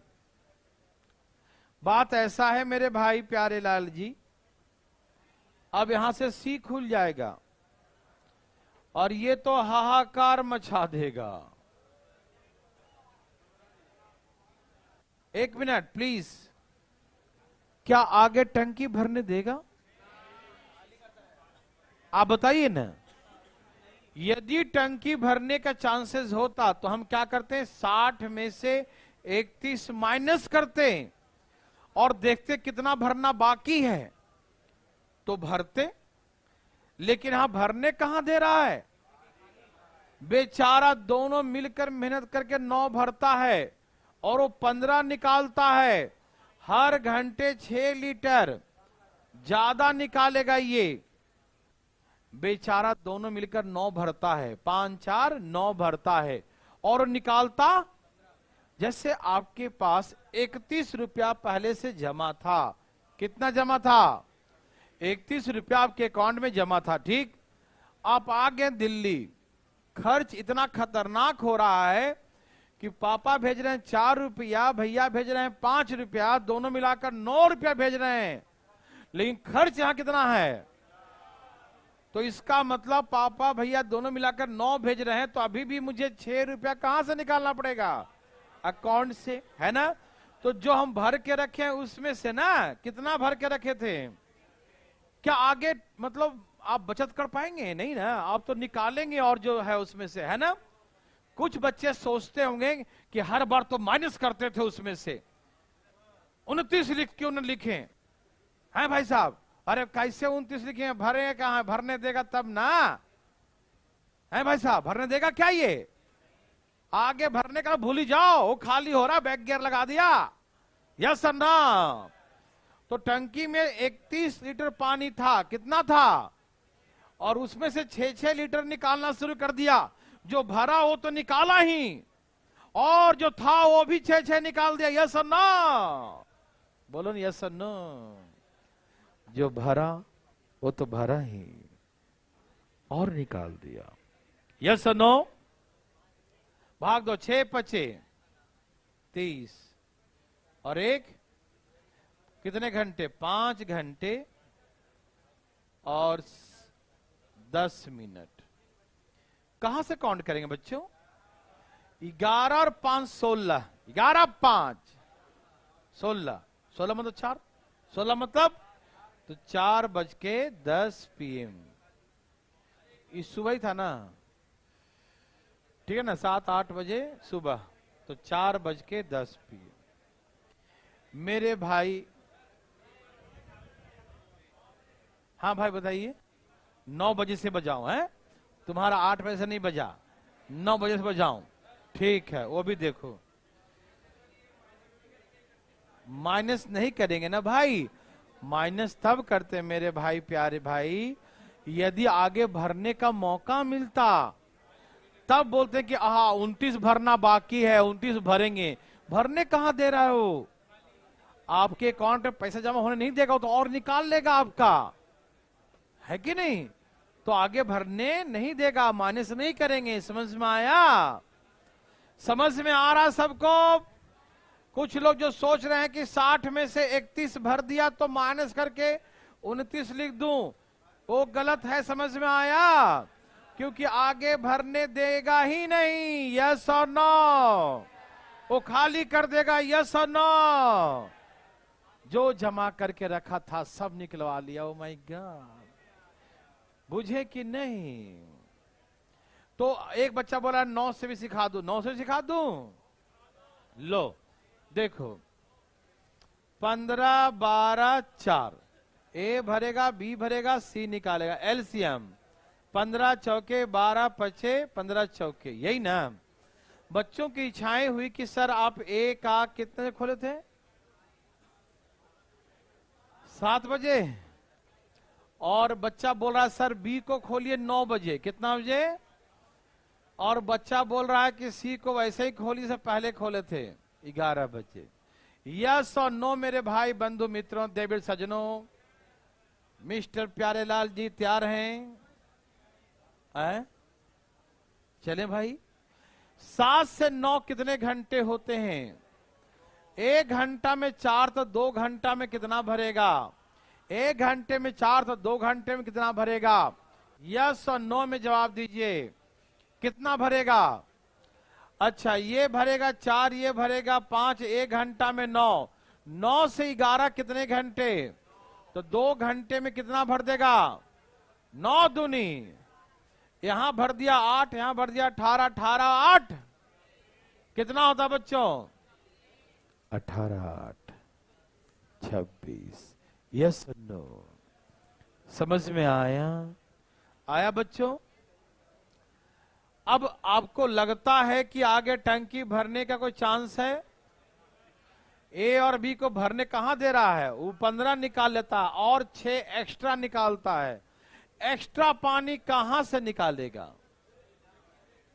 बात ऐसा है मेरे भाई प्यारे लाल जी, अब यहां से सी खुल जाएगा और ये तो हाहाकार मचा देगा। 1 मिनट प्लीज, क्या आगे टंकी भरने देगा? आप बताइए ना। यदि टंकी भरने का चांसेस होता तो हम क्या करते? 60 में से 31 माइनस करते और देखते कितना भरना बाकी है तो भरते। लेकिन यहां भरने कहां दे रहा है? बेचारा दोनों मिलकर मेहनत करके 9 भरता है और वो 15 निकालता है। हर घंटे 6 लीटर ज्यादा निकालेगा ये। बेचारा दोनों मिलकर 9 भरता है, 5 4 9 भरता है और निकालता। जैसे आपके पास 31 रुपया पहले से जमा था। कितना जमा था? 31 रुपया आपके अकाउंट में जमा था, ठीक। आप आ गए दिल्ली, खर्च इतना खतरनाक हो रहा है कि पापा भेज रहे हैं 4 रुपया, भैया भेज रहे हैं 5 रुपया, दोनों मिलाकर 9 रुपया भेज रहे हैं, लेकिन खर्च यहां कितना है? तो इसका मतलब पापा भैया दोनों मिलाकर 9 भेज रहे हैं, तो अभी भी मुझे 6 रुपया कहां से निकालना पड़ेगा? अकाउंट से, है ना। तो जो हम भर के रखे हैं उसमें से ना, कितना भर के रखे थे, क्या आगे मतलब आप बचत कर पाएंगे? नहीं ना, आप तो निकालेंगे और जो है उसमें से, है ना। कुछ बच्चे सोचते होंगे कि हर बार तो माइनस करते थे उसमें से, 29 लिख क्यों न लिखे हैं भाई साहब? अरे कैसे 29 लिखे हैं? भरे कहां? भरने देगा तब ना, है भाई साहब? भरने देगा क्या? ये आगे भरने का भूल ही जाओ, वो खाली हो रहा, बैक गियर लगा दिया। यस सर ना। तो टंकी में 31 लीटर पानी था, कितना था? और उसमें से 6-6 लीटर निकालना शुरू कर दिया। जो भरा वो तो निकाला ही, और जो था वो भी 6-6 निकाल दिया। यस सर ना, बोलो ना यस सर नो। जो भरा वो तो भरा ही और निकाल दिया। Yes sir no. भाग दो, 6 5 30 और 1 कितने घंटे? 5 घंटे और 10 मिनट। कहां से काउंट करेंगे बच्चों? 11 और 5 16, 11 5 16, 16 मतलब 4, 16 मतलब तो 4:10 PM। इस सुबह ही था ना, ठीक है ना, 7-8 बजे सुबह, तो 4:10 PM। मेरे भाई, हाँ भाई बताइए। 9 बजे से बजाऊं? है तुम्हारा 8 बजे से नहीं बजा, 9 बजे से बजाऊं? ठीक है, वो भी देखो। माइनस नहीं करेंगे ना भाई। माइनस तब करते मेरे भाई प्यारे भाई यदि आगे भरने का मौका मिलता, तब बोलते कि 29 भरना बाकी है, 29 भरेंगे। भरने कहां दे रहा है वो? आपके अकाउंट में पैसा जमा होने नहीं देगा, तो और निकाल लेगा आपका, है कि नहीं। तो आगे भरने नहीं देगा, माइनस नहीं करेंगे। समझ में आया? समझ में आ रहा सबको? कुछ लोग जो सोच रहे हैं कि 60 में से 31 भर दिया तो माइनस करके 29 लिख दूं, वो गलत है। समझ में आया? क्योंकि आगे भरने देगा ही नहीं। यस और नो? वो खाली कर देगा। यस और नो? जो जमा करके रखा था सब निकलवा लिया। ओ माय गॉड, बुझे कि नहीं? तो एक बच्चा बोला 9 से भी सिखा दूं, 9 से भी सिखा दूं। लो देखो, 15 12 4, ए भरेगा, बी भरेगा, सी निकालेगा। एलसीएम 15 चौके 12 पचे 15 चौके, यही ना। बच्चों की इच्छाएं हुई कि सर आप ए का कितने खोले थे? 7 बजे। और बच्चा बोल रहा सर बी को खोलिए 9 बजे। कितना बजे? और बच्चा बोल रहा है कि सी को वैसे ही खोली से पहले खोले थे। 11 बच्चे। यस और नो मेरे भाई बंधु मित्रों, देवी सज्जनों, मिस्टर प्यारेलाल जी तैयार हैं? चले भाई। 7 से 9 कितने घंटे होते हैं? 1 घंटा में 4 तो 2 घंटा में कितना भरेगा? 1 घंटे में 4 तो 2 घंटे में कितना भरेगा? यस और नो में जवाब दीजिए, कितना भरेगा? अच्छा, ये भरेगा 4, ये भरेगा 5, 1 घंटा में 9। 9 से 11 कितने घंटे? तो 2 घंटे में कितना भर देगा? 9 दूनी, यहां भर दिया 8, यहां भर दिया 18, 18 8 कितना होता बच्चों? 18 8 26। यस नो, समझ में आया? आया बच्चों? अब आपको लगता है कि आगे टंकी भरने का कोई चांस है? ए और बी को भरने कहां दे रहा है? वो 15 निकाल लेता है और 6 एक्स्ट्रा निकालता है। एक्स्ट्रा पानी कहां से निकालेगा?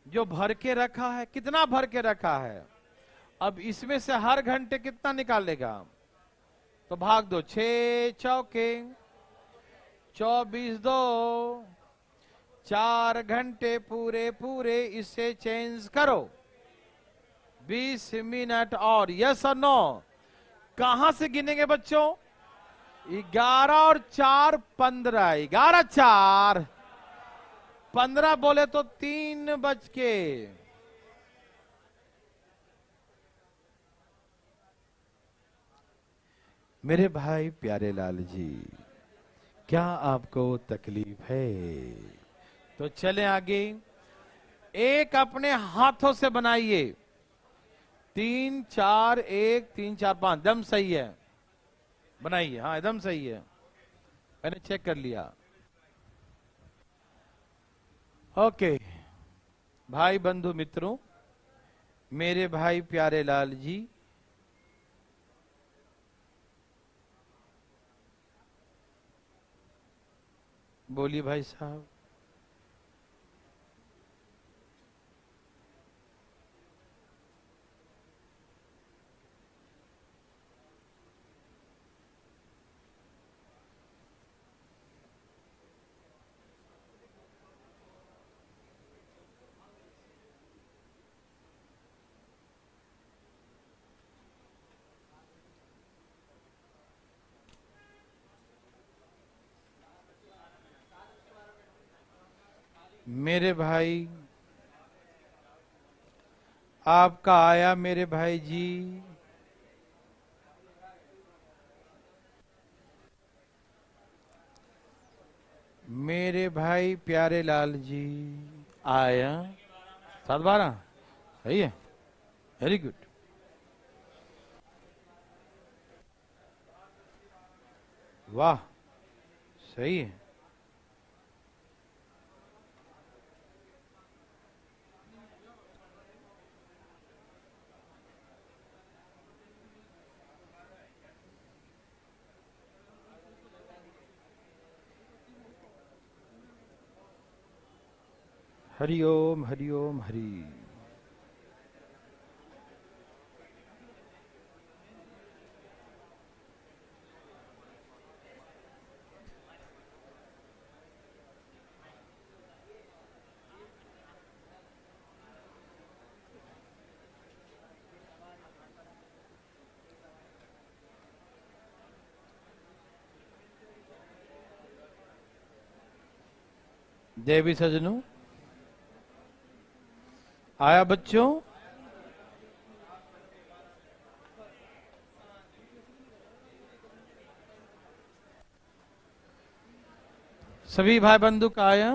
जो भर के रखा है। कितना भर के रखा है? अब इसमें से हर घंटे कितना निकालेगा? तो भाग दो, 6 चौके 24 2, 4 घंटे पूरे पूरे, इससे चेंज करो 20 मिनट और। यस और नो? कहां से गिनेंगे बच्चों? 11 और 4 15, 11 4 15 बोले तो 3 बज के। मेरे भाई प्यारे लाल जी, क्या आपको तकलीफ है? तो चलें आगे। एक अपने हाथों से बनाइए। 3 4 1 3 4 5, एकदम सही है, बनाइए। हाँ एकदम सही है, मैंने चेक कर लिया। ओके भाई बंधु मित्रों, मेरे भाई प्यारे लाल जी, बोलिए भाई साहब। मेरे भाई आपका आया मेरे भाई जी। मेरे भाई प्यारे लाल जी आया। 7 12 सही है, वेरी गुड। वाह सही है। हरि ओम हरि ओम हरि। देवी सजनों आया बच्चों? सभी भाई बंधु का आया?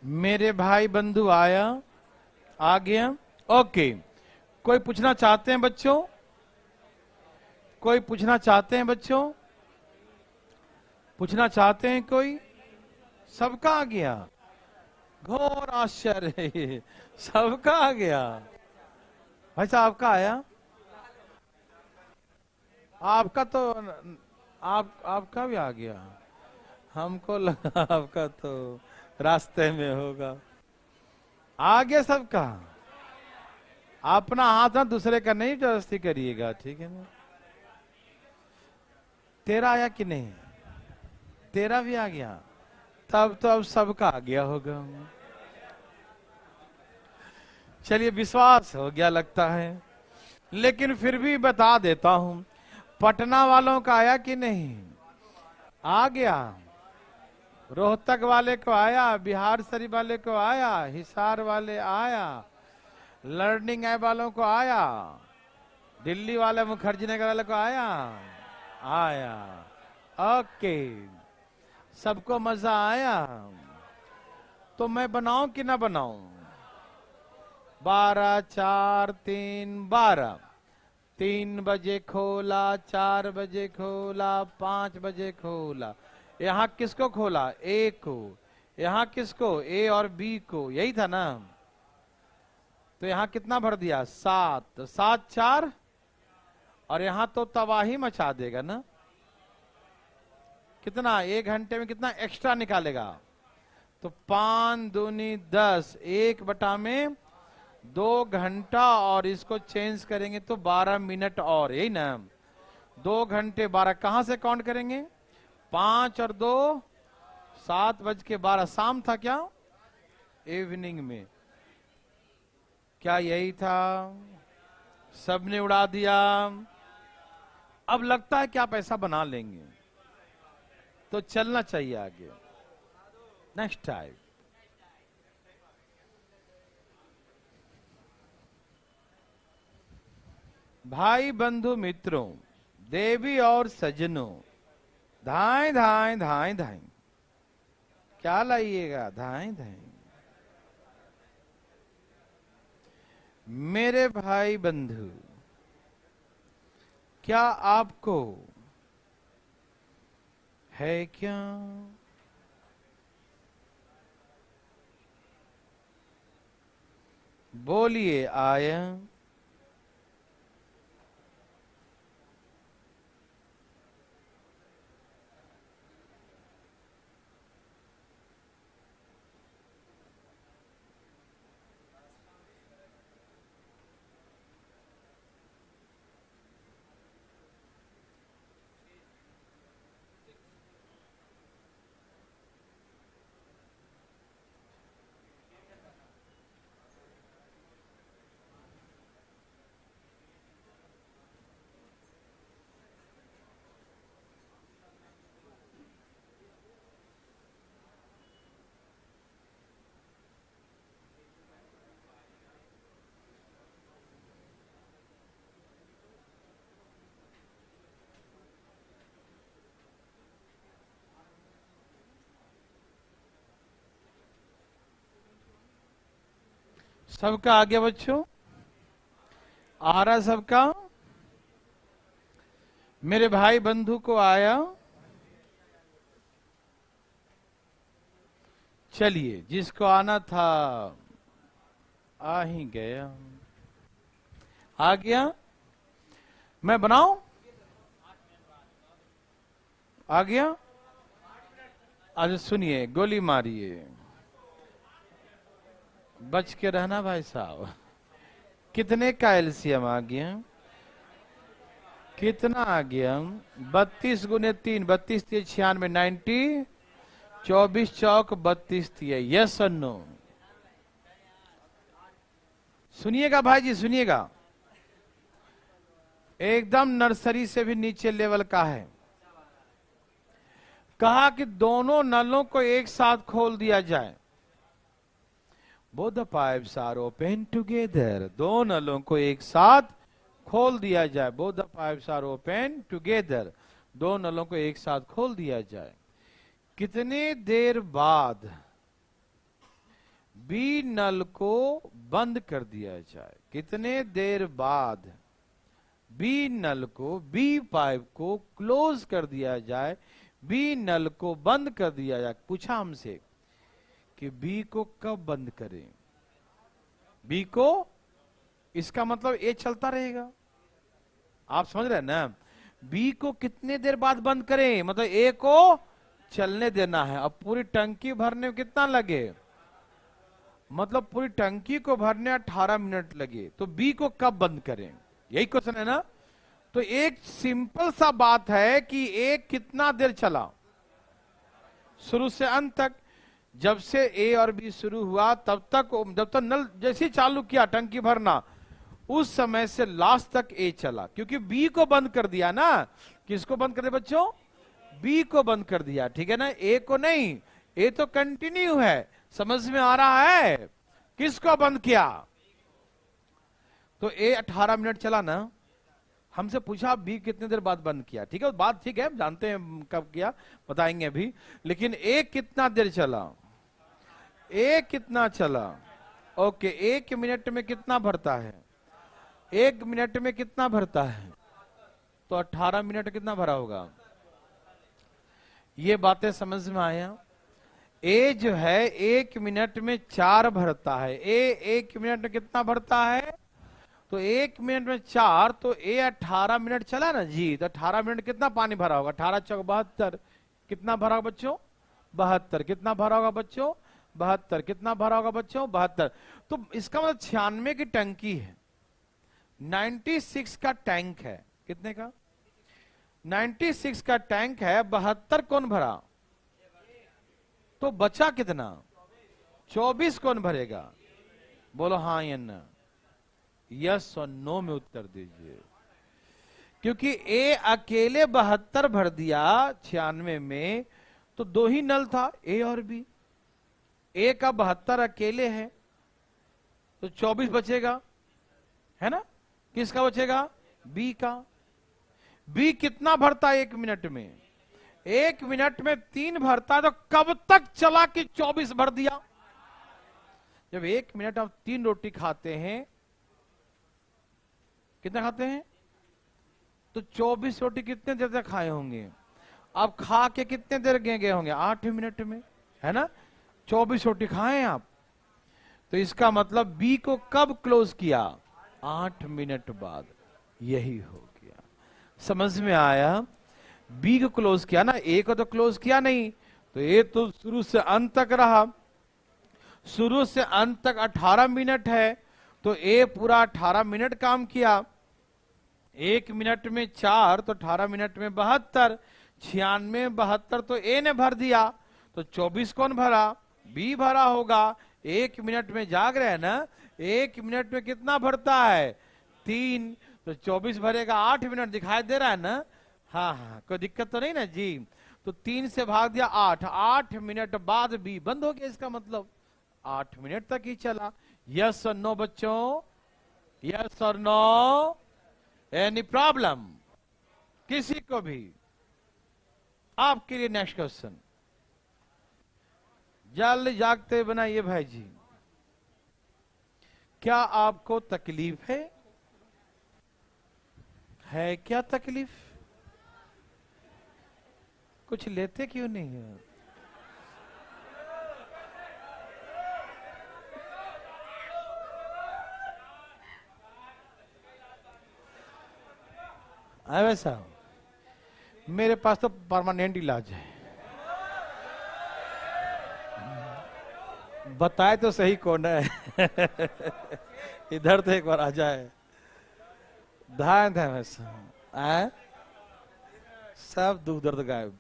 मेरे भाई बंधु आया? आ गया? ओके। कोई पूछना चाहते हैं बच्चों? कोई पूछना चाहते हैं बच्चों? पूछना चाहते हैं कोई? सबका आ गया? घोर आश्चर्य, सबका आ गया। भाई साहब आपका आया? आपका तो आपका भी आ गया। हमको लगा आपका तो रास्ते में होगा। आगे सबका अपना हाथ ना दूसरे का नहीं जबरदस्ती करिएगा, ठीक है ना। तेरा आया कि नहीं? तेरा भी आ गया, तब तो अब सबका आ गया होगा। चलिए विश्वास हो गया लगता है, लेकिन फिर भी बता देता हूं, पटना वालों का आया कि नहीं? आ गया। रोहतक वाले को आया, बिहार शरीफ वाले को आया, हिसार वाले आया, लर्निंग ऐप वालों को आया, दिल्ली वाले मुखर्जी नगर वाले को आया। आया, ओके, सबको मजा आया। तो मैं बनाऊं कि ना बनाऊं? 12 4 3 12। 3 बजे खोला, 4 बजे खोला, 5 बजे खोला। यहाँ किसको खोला? ए को। यहाँ किसको? ए और बी को। यही था ना? तो यहाँ कितना भर दिया? 7। 7 4, और यहाँ तो तबाही मचा देगा ना। कितना? 1 घंटे में कितना एक्स्ट्रा निकालेगा? तो 5 दूनी 10, 1 में 2 घंटा, और इसको चेंज करेंगे तो 12 मिनट और, यही ना। 2 घंटे 12 कहां से काउंट करेंगे? 5 और 2 7:12। शाम था क्या? इवनिंग में। क्या यही था? सबने उड़ा दिया। अब लगता है कि आप ऐसा बना लेंगे, तो चलना चाहिए आगे। नेक्स्ट टाइम भाई बंधु मित्रों, देवी और सज्जनों, धाएं धाएं धाएं धाएं। क्या लाइएगा? धाएं धाएं। मेरे भाई बंधु, क्या आपको है क्या बोलिए आया? सबका आ गया बच्चों? आ रहा सबका? मेरे भाई बंधु को आया? चलिए, जिसको आना था आ ही गया। आ गया? मैं बनाऊं? आ गया? आज सुनिए, गोली मारिए, बच के रहना भाई साहब। कितने का एलसीएम आ गया? कितना आ गया? 32 गुने 3, 32 3 96, 90, 24 चौक 32 3। यस और नो? सुनिएगा भाई जी, सुनिएगा, एकदम नर्सरी से भी नीचे लेवल का है। कहा कि दोनों नलों को एक साथ खोल दिया जाए। Both the pipes are open together. दो नलों को एक साथ खोल दिया जाए। Both the pipes are open together. दो नलों को एक साथ खोल दिया जाए। कितने देर बाद बी नल को बंद कर दिया जाए? कितने देर बाद बी नल को, बी पाइप को क्लोज कर दिया जाए, बी नल को बंद कर दिया जाए? पूछा हमसे कि बी को कब बंद करें? बी को, इसका मतलब ए चलता रहेगा। आप समझ रहे हैं ना? बी को कितने देर बाद बंद करें, मतलब ए को चलने देना है। अब पूरी टंकी भरने में कितना लगे, मतलब पूरी टंकी को भरने 18 मिनट लगे, तो बी को कब बंद करें, यही क्वेश्चन है ना। तो एक सिंपल सा बात है कि ए कितना देर चला, शुरू से अंत तक। जब से ए और बी शुरू हुआ तब तक, जब तक नल जैसे ही चालू किया टंकी भरना, उस समय से लास्ट तक ए चला, क्योंकि बी को बंद कर दिया ना। किसको बंद कर दिया बच्चों, बी को बंद कर दिया, ठीक है ना, ए को नहीं। ए तो कंटिन्यू है, समझ में आ रहा है। किसको बंद किया, तो ए 18 मिनट चला ना। हमसे पूछा बी कितने देर बाद बंद किया, ठीक है, बात ठीक है, जानते हैं कब किया, बताएंगे अभी। लेकिन ए कितना देर चला, ए कितना चला, ओके। 1 मिनट में कितना भरता है, 1 मिनट में कितना भरता है, तो 18 मिनट कितना भरा होगा। ये बातें समझ में आया। ए जो है 1 मिनट में 4 भरता है। ए 1 मिनट में कितना भरता है, तो 1 मिनट में 4, तो ए 18 मिनट चला ना जी, तो 18 मिनट कितना पानी भरा होगा, 18 चौक 72, कितना भरा होगा बच्चों, 72, कितना भरा होगा बच्चों, 72, कितना भरा होगा बच्चों, 72। तो इसका मतलब 96 की टंकी है, 96 का टैंक है, कितने का, 96 का टैंक है, 72 कौन भरा, तो बचा कितना, 24 कौन भरेगा, बोलो हाँ या ना, यस और नो में उत्तर दीजिए। क्योंकि ए अकेले 72 भर दिया 96 में, तो 2 ही नल था, ए और बी। ए का 72 अकेले है, तो 24 बचेगा, है ना। किसका बचेगा, बी का। बी कितना भरता है 1 मिनट में, 1 मिनट में 3 भरता है, तो कब तक चला कि 24 भर दिया। जब 1 मिनट आप 3 रोटी खाते हैं, कितना खाते हैं, तो 24 रोटी कितने देर तक खाए होंगे, आप खा के कितने देर गए होंगे, 8 मिनट में, है ना। 24 रोटी खाए आप, तो इसका मतलब बी को कब क्लोज किया, 8 मिनट बाद। यही हो गया, समझ में आया। बी को क्लोज किया ना, ए को तो क्लोज किया नहीं, तो ए तो शुरू से अंत तक रहा, शुरू से अंत तक 18 मिनट है, तो ए पूरा 18 मिनट काम किया। 1 मिनट में 4, तो 18 मिनट में 72, 96 72 तो ए ने भर दिया, तो 24 कौन भरा, बी भरा होगा। 1 मिनट में जाग रहे हैं ना, 1 मिनट में कितना भरता है, 3, तो 24 भरेगा, 8 मिनट दिखाई दे रहा है ना। हाँ हाँ, कोई दिक्कत तो नहीं ना जी। तो 3 से भाग दिया 8, 8 मिनट बाद बी बंद हो गया, इसका मतलब 8 मिनट तक ही चला। यस और नो बच्चों, यस और नो, एनी प्रॉब्लम किसी को भी। आपके लिए नेक्स्ट क्वेश्चन, जल्दी जागते बनाइए भाई जी। क्या आपको तकलीफ है क्या तकलीफ, कुछ लेते क्यों नहीं है। वैसा मेरे पास तो परमानेंट इलाज है, बताए तो सही कौन है। इधर तो एक बार आ जाए, ध्यान है वैसा, सब दुख दर्द गायब।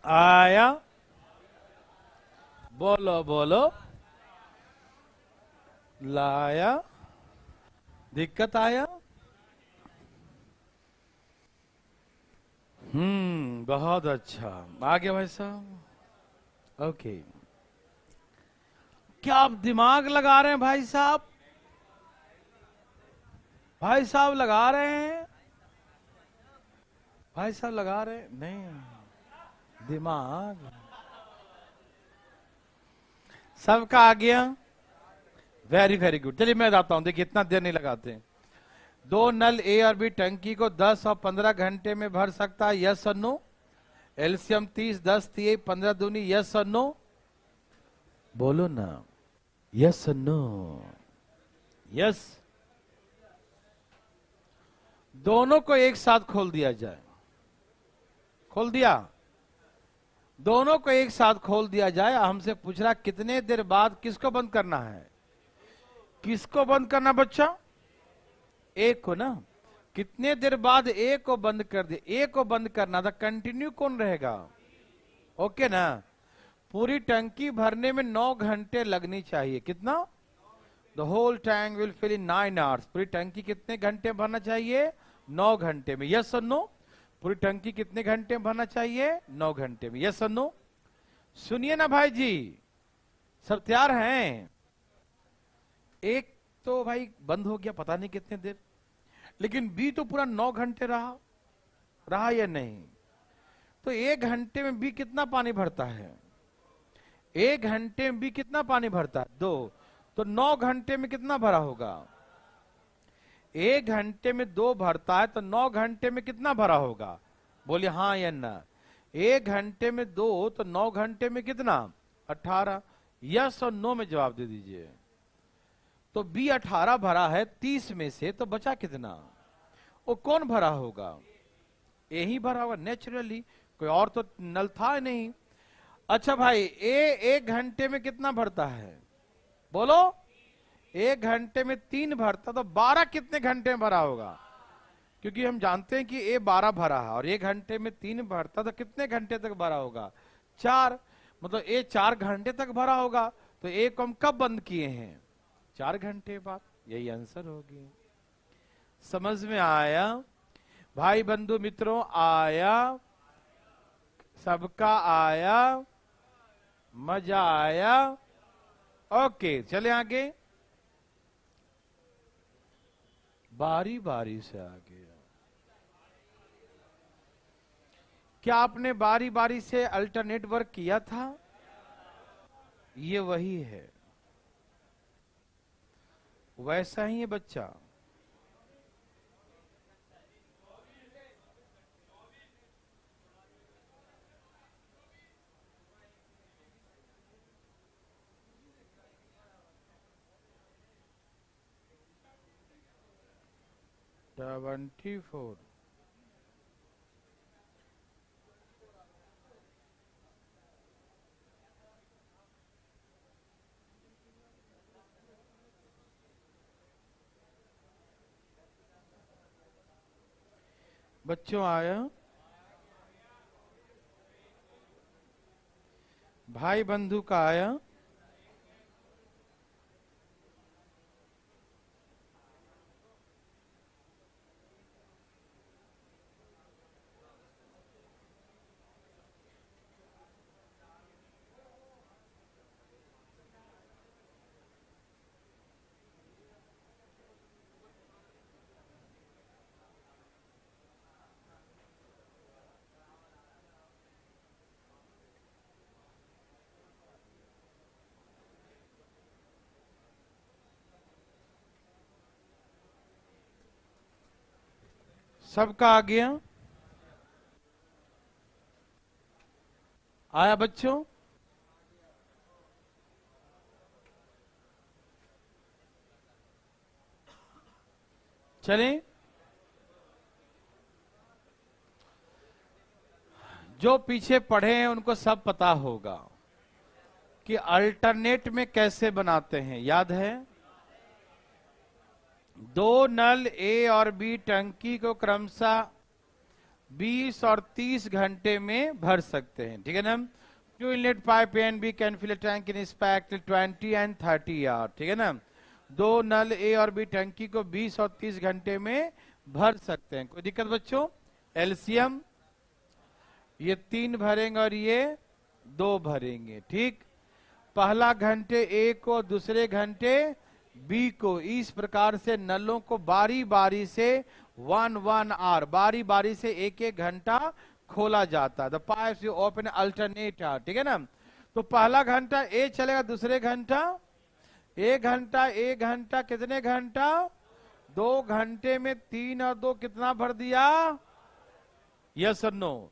आया, बोलो बोलो, लाया, दिक्कत आया, बहुत अच्छा, आ गया भाई साहब। ओके, क्या आप दिमाग लगा रहे हैं भाई साहब, भाई साहब लगा रहे हैं, भाई साहब लगा रहे हैं? नहीं, दिमाग सबका आ गया, वेरी वेरी गुड। चलिए मैं बताता हूं, देखिए इतना देर नहीं लगाते। 2 नल ए और बी टंकी को 10 और 15 घंटे में भर सकता है, यस और नो। एलसीएम 30, 10 3 15 दूनी, यस और नो? बोलो ना, यस और नो? यस। दोनों को एक साथ खोल दिया जाए, खोल दिया, दोनों को एक साथ खोल दिया जाए। हमसे पूछ रहा कितने देर बाद किसको बंद करना है? किसको बंद करना बच्चा? एक को ना। कितने देर बाद एक को बंद कर दे? एक को बंद करना था, कंटिन्यू कौन रहेगा? ओके ना। पूरी टंकी भरने में 9 घंटे लगनी चाहिए। कितना? The whole tank will fill in 9 hours. पूरी टंकी कितने घंटे भरना चाहिए? 9 घंटे में। यस और नो? पूरी टंकी कितने घंटे में भरना चाहिए? 9 घंटे में। यस और नो? सुनिए ना भाई जी, सब तैयार हैं? एक तो भाई बंद हो गया पता नहीं कितने देर, लेकिन बी तो पूरा 9 घंटे रहा या नहीं? तो 1 घंटे में बी कितना पानी भरता है? 1 घंटे में बी कितना पानी भरता है? 2। तो 9 घंटे में कितना भरा होगा? 1 घंटे में 2 भरता है, तो 9 घंटे में कितना भरा होगा? बोलिए हाँ या ना। 1 घंटे में 2, तो 9 घंटे में कितना? 18। यस और नो में जवाब दे दीजिए। तो बी 18 भरा है 30 में से, तो बचा कितना? वो कौन भरा होगा? ए ही भरा होगा नेचुरली, कोई और तो नल था नहीं। अच्छा भाई, ए 1 घंटे में कितना भरता है? बोलो। 1 घंटे में 3 भरता, तो 12 कितने घंटे में भरा होगा? क्योंकि हम जानते हैं कि ए 12 भरा है और 1 घंटे में 3 भरता, तो कितने घंटे तक भरा होगा? 4। मतलब ए 4 घंटे तक भरा होगा। तो ए को हम कब बंद किए हैं? 4 घंटे बाद। यही आंसर होगी। समझ में आया भाई बंधु मित्रों? आया? सबका आया? मजा आया? ओके, चले आगे। बारी बारी से आगे। क्या आपने बारी बारी से अल्टरनेट वर्क किया था? ये वही है, वैसा ही है बच्चा। ट्वेंटी 4। बच्चों आया? भाई बंधु का आया? सबका आ गया? आया बच्चों? चलें? जो पीछे पढ़े हैं उनको सब पता होगा कि अल्टरनेट में कैसे बनाते हैं, याद है? 2 नल ए और बी टंकी को क्रमशः 20 और 30 घंटे में भर सकते हैं, ठीक है ना? 2 inlet pipe A and B can fill a tank in respect 20 and 30 hour, ठीक है ना? 2 नल ए और बी टंकी को 20 और 30 घंटे में भर सकते हैं। कोई दिक्कत बच्चों? एलसीएम ये 3 भरेंगे और ये 2 भरेंगे, ठीक? पहला घंटे ए को, दूसरे घंटे बी को। इस प्रकार से नलों को बारी बारी से 1 आवर, बारी बारी से 1 घंटा खोला जाता है। The pipes you open alternate, ठीक है ना? तो पहला घंटा ए चलेगा, दूसरे घंटा 1 घंटा कितने घंटा? 2 घंटे में 3 और 2 कितना भर दिया? यस और नो?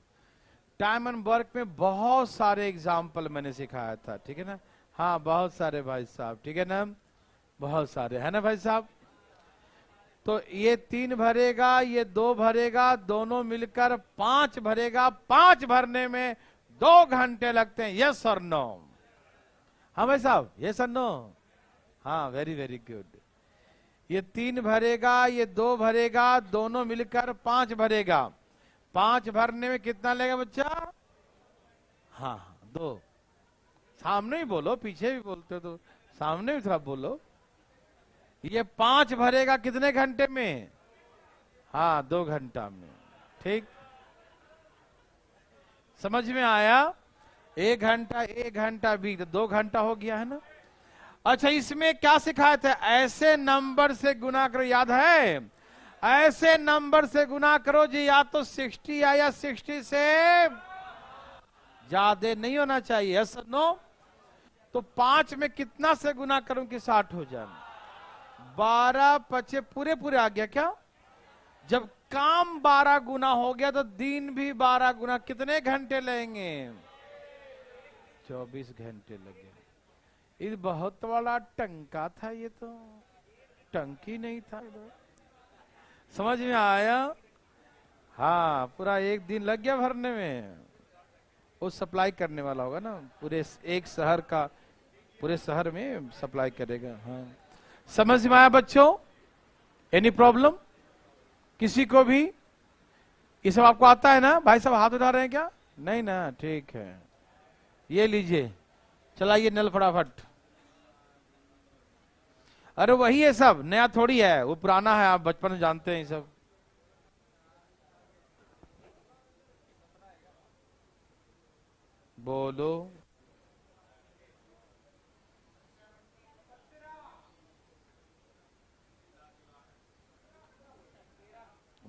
टाइम एंड वर्क में बहुत सारे एग्जाम्पल मैंने सिखाया था, ठीक है ना। हाँ बहुत सारे भाई साहब, ठीक है ना, बहुत सारे है ना भाई साहब। तो ये 3 भरेगा, ये 2 भरेगा, दोनों मिलकर 5 भरेगा। 5 भरने में 2 घंटे लगते हैं। यस और नो? हाँ भाई साहब, यस और नो? हाँ, वेरी वेरी गुड। ये 3 भरेगा, ये 2 भरेगा, दोनों मिलकर 5 भरेगा। 5 भरने में कितना लगेगा बच्चा? हाँ 2। सामने ही बोलो, पीछे भी बोलते हो तो सामने भी थोड़ा बोलो। ये 5 भरेगा कितने घंटे में? हाँ 2 घंटा में। ठीक, समझ में आया? 1 घंटा 1 घंटा भी तो 2 घंटा हो गया है ना। अच्छा, इसमें क्या सिखाया था? ऐसे नंबर से गुना करो, याद है? ऐसे नंबर से गुना करो जी, या तो 60 या 60 से ज्यादा नहीं होना चाहिए। Yes no? तो 5 में कितना से गुना करूं कि 60 हो जाए? 12 पचे पूरे पूरे आ गया क्या? जब काम 12 गुना हो गया तो दिन भी 12 गुना। कितने घंटे लेंगे? 24 घंटे लगे। ये बहुत बड़ा टंका था, ये तो टंकी नहीं था इधर। समझ में आया? हाँ, पूरा 1 दिन लग गया भरने में। वो सप्लाई करने वाला होगा ना, पूरे एक शहर का, पूरे शहर में सप्लाई करेगा। हाँ, समझ में आया बच्चों? एनी प्रॉब्लम किसी को भी? ये सब आपको आता है ना? भाई साहब हाथ उठा रहे हैं क्या? नहीं ना, ठीक है। ये लीजिए, चलाइए नल फटाफट। अरे वही है सब, नया थोड़ी है, वो पुराना है, आप बचपन में जानते हैं ये सब। बोलो।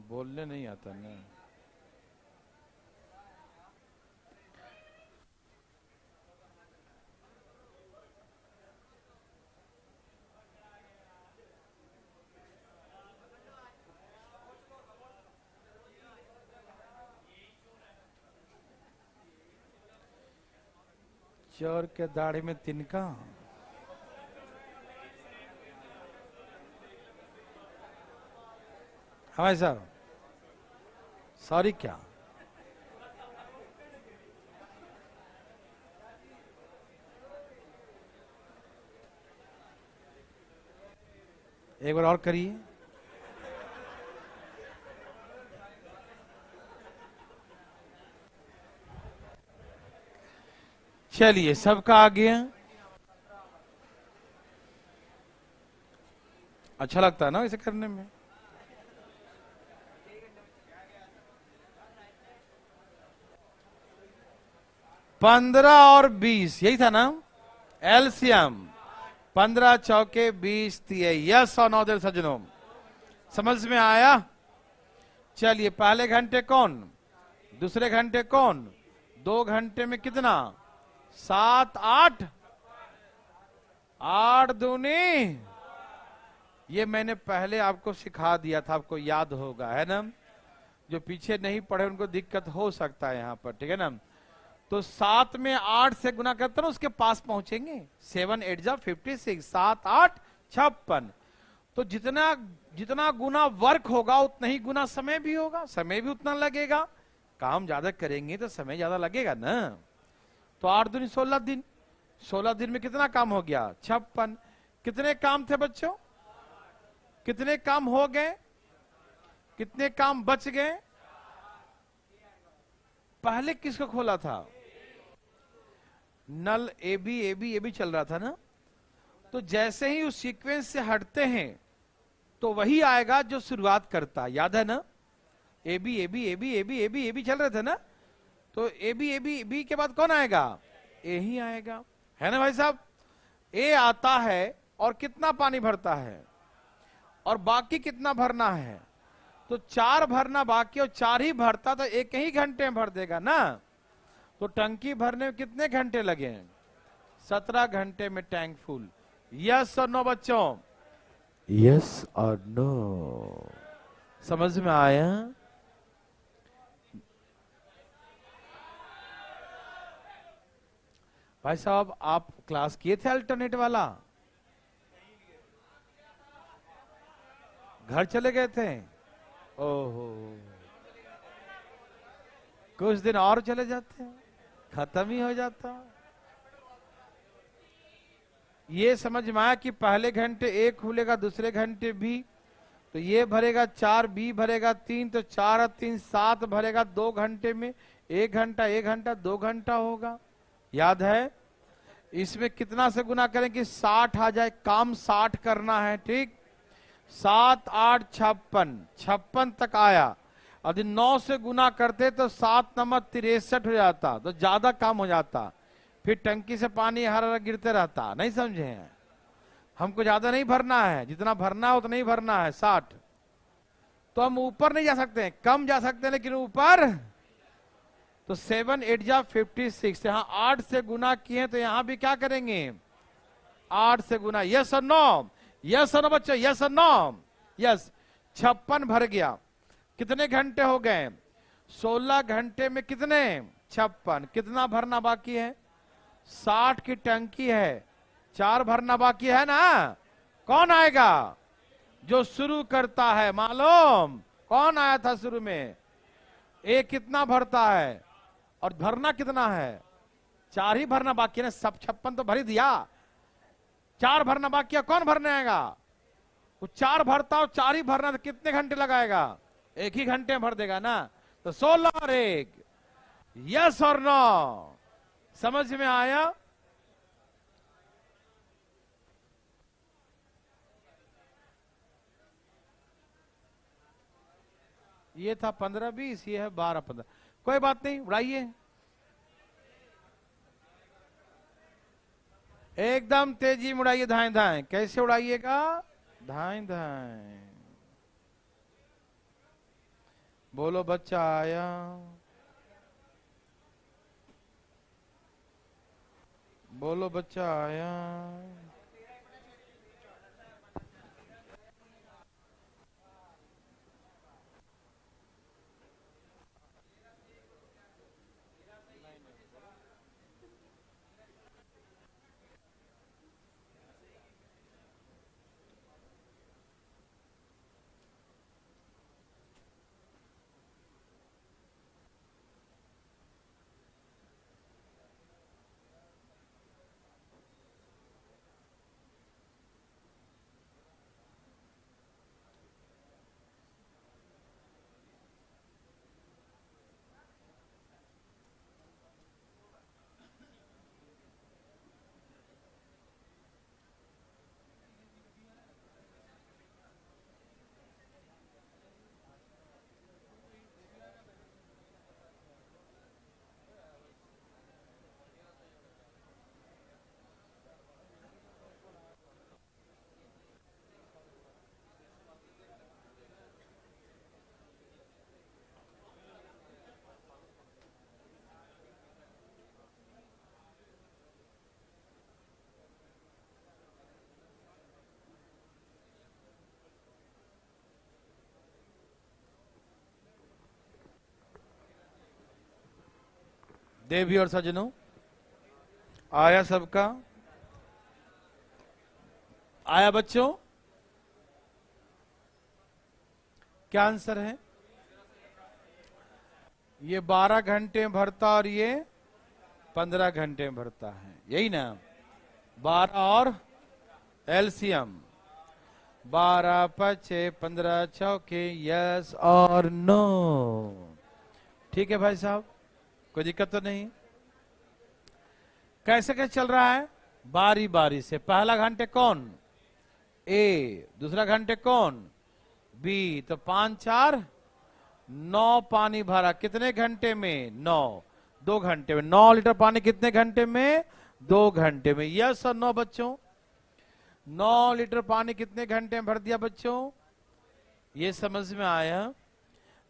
बोलने नहीं आता ना। चोर के दाढ़ी में तिनका। हाँ भाई साहब, सॉरी क्या? एक बार और करिए। चलिए, सबका आ गया। अच्छा लगता है ना इसे करने में? पंद्रह और 20 यही था ना एलसीएम? 15 चौके 20 दिए। यस और नो? सज्जनों, समझ में आया? चलिए, पहले घंटे कौन, दूसरे घंटे कौन? 2 घंटे में कितना? 7 8 8 दूनी। ये मैंने पहले आपको सिखा दिया था, आपको याद होगा, है ना? जो पीछे नहीं पढ़े उनको दिक्कत हो सकता है यहाँ पर, ठीक है ना? तो 7 में 8 से गुना करते ना, उसके पास पहुंचेंगे। 7 8 जा 56, 7 8 56। तो जितना जितना गुना वर्क होगा उतना ही गुना समय भी होगा, समय भी उतना लगेगा। काम ज्यादा करेंगे तो समय ज्यादा लगेगा ना। तो 8 दूनी 16 दिन। 16 दिन में कितना काम हो गया? 56। कितने काम थे बच्चों? कितने काम हो गए? कितने काम बच गए? पहले किसको खोला था? नल एबी एबी एबी चल रहा था ना। तो जैसे ही उस सीक्वेंस से हटते हैं तो वही आएगा जो शुरुआत करता, याद है ना? AB AB AB AB AB AB चल रहे थे ना। तो एबी एबी बी के बाद कौन आएगा? ए ही आएगा, है ना भाई साहब? ए आता है और कितना पानी भरता है, और बाकी कितना भरना है? तो 4 भरना बाकी, और 4 ही भरता तो 1 ही घंटे में भर देगा ना। तो टंकी भरने में कितने घंटे लगे? 17 घंटे में टैंक फुल। यस और नो बच्चों? यस और नो? समझ में आया? भाई साहब आप क्लास किए थे अल्टरनेट वाला? घर चले गए थे? ओहो, कुछ दिन और चले जाते, खत्म ही हो जाता। ये समझ में आया कि पहले घंटे ए खुलेगा, दूसरे घंटे बी, तो ये भरेगा 4, बी भरेगा 3, तो 4 और 3 7 भरेगा 2 घंटे में। 1 घंटा 2 घंटा होगा, याद है? इसमें कितना से गुना करें कि 60 आ जाए? काम 60 करना है, ठीक। 7 8 56, 56 तक आया। यदि 9 से गुना करते तो 7 नंबर 63 हो जाता, तो ज्यादा काम हो जाता। फिर टंकी से पानी हर हर गिरते रहता। नहीं समझे हैं? हमको ज्यादा नहीं भरना है, जितना भरना है उतना ही भरना है, 60। तो हम ऊपर नहीं जा सकते हैं, कम जा सकते हैं, लेकिन ऊपर तो 7 8 जा 56। यहाँ 8 से गुना किए तो यहाँ भी क्या करेंगे? 8 से गुना। यस और नो? यस और नो बच्चों? यस और नो? यस। 56 भर गया। कितने घंटे हो गए? 16 घंटे में कितने? 56। कितना भरना बाकी है? 60 की टंकी है, 4 भरना बाकी है ना। कौन आएगा? जो शुरू करता है। मालूम कौन आया था शुरू में? एक कितना भरता है और भरना कितना है? 4 ही भरना बाकी है ना। सब 56 तो भर ही दिया, 4 भरना बाकी है। कौन भरने आएगा? वो 4 भरता और 4 ही भरना, तो कितने घंटे लगाएगा? 1 ही घंटे में भर देगा ना। तो 16 और 1। यस और नो? समझ में आया? ये था 15 20, ये है 12 15। कोई बात नहीं, उड़ाइए एकदम तेजी में उड़ाइए। धाएं धाएं। कैसे उड़ाइएगा? धाएं धाएं। बोलो बच्चा आया। बोलो बच्चा आया। देवी और सजनों, आया सबका? आया बच्चों? क्या आंसर है? ये 12 घंटे में भरता और ये 15 घंटे में भरता है, यही ना? 12 और एलसीएम 12 5 15 चौके। यस और नो? ठीक है भाई साहब, कोई दिक्कत तो नहीं? कैसे कैसे चल रहा है? बारी बारी से। पहला घंटे कौन? ए। दूसरा घंटे कौन? बी। तो 5 4 9 पानी भरा। कितने घंटे में? 9। 2 घंटे में। 9 लीटर पानी कितने घंटे में? 2 घंटे में। यस और नो बच्चों? 9 लीटर पानी कितने घंटे में भर दिया बच्चों? ये समझ में आया?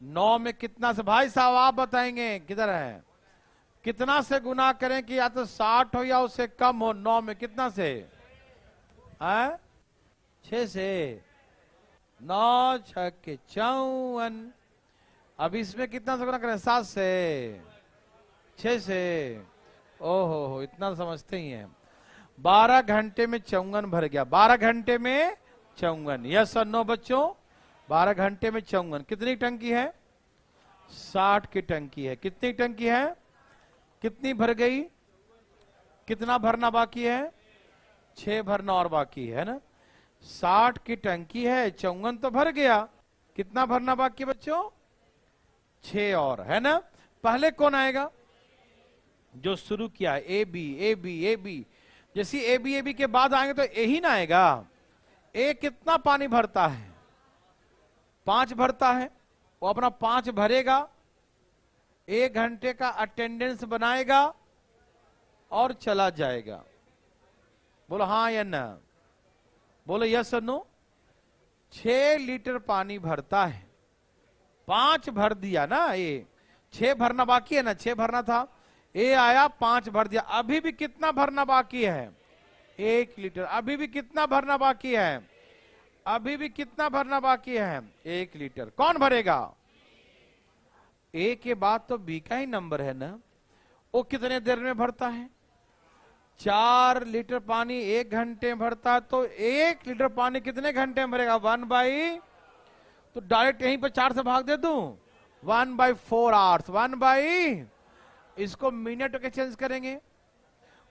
9 में कितना से? भाई साहब आप बताएंगे, किधर है? कितना से गुना करें कि या तो 60 हो या उससे कम हो? 9 में कितना से? 6 से। 9 6 के 54। अब इसमें कितना से गुना करें? 7 से। 6 से। ओहो हो, इतना समझते ही हैं। 12 घंटे में 54 भर गया। 12 घंटे में 54, यस और नो बच्चों? 12 घंटे में 54 कितनी टंकी है? 60 की टंकी है। कितनी टंकी है? कितनी भर गई? कितना भरना बाकी है? 6 भरना और बाकी है ना। 60 की टंकी है, 54 तो भर गया, कितना भरना बाकी बच्चों? 6 और, है ना। पहले कौन आएगा? जो शुरू किया A B A B A B. जैसे ए बी के बाद आएंगे तो ए ही ना आएगा। ए कितना पानी भरता है? 5 भरता है। वो अपना 5 भरेगा, 1 घंटे का अटेंडेंस बनाएगा और चला जाएगा। बोलो हाँ या ना? बोलो यस और नो। 6 लीटर पानी भरता है, 5 भर दिया ना। ये 6 भरना बाकी है ना, 6 भरना था, ए आया 5 भर दिया। अभी भी कितना भरना बाकी है? 1 लीटर। अभी भी कितना भरना बाकी है? अभी भी कितना भरना बाकी है? 1 लीटर। कौन भरेगा? ए के बाद तो बी का ही नंबर है ना। वो कितने देर में भरता है? 4 लीटर पानी 1 घंटे में भरता है, तो 1 लीटर पानी कितने घंटे में भरेगा? 1/, तो डायरेक्ट यहीं पर 4 से भाग दे दूं, 1/4 आवर्स। 1/, इसको मिनट के चेंज करेंगे।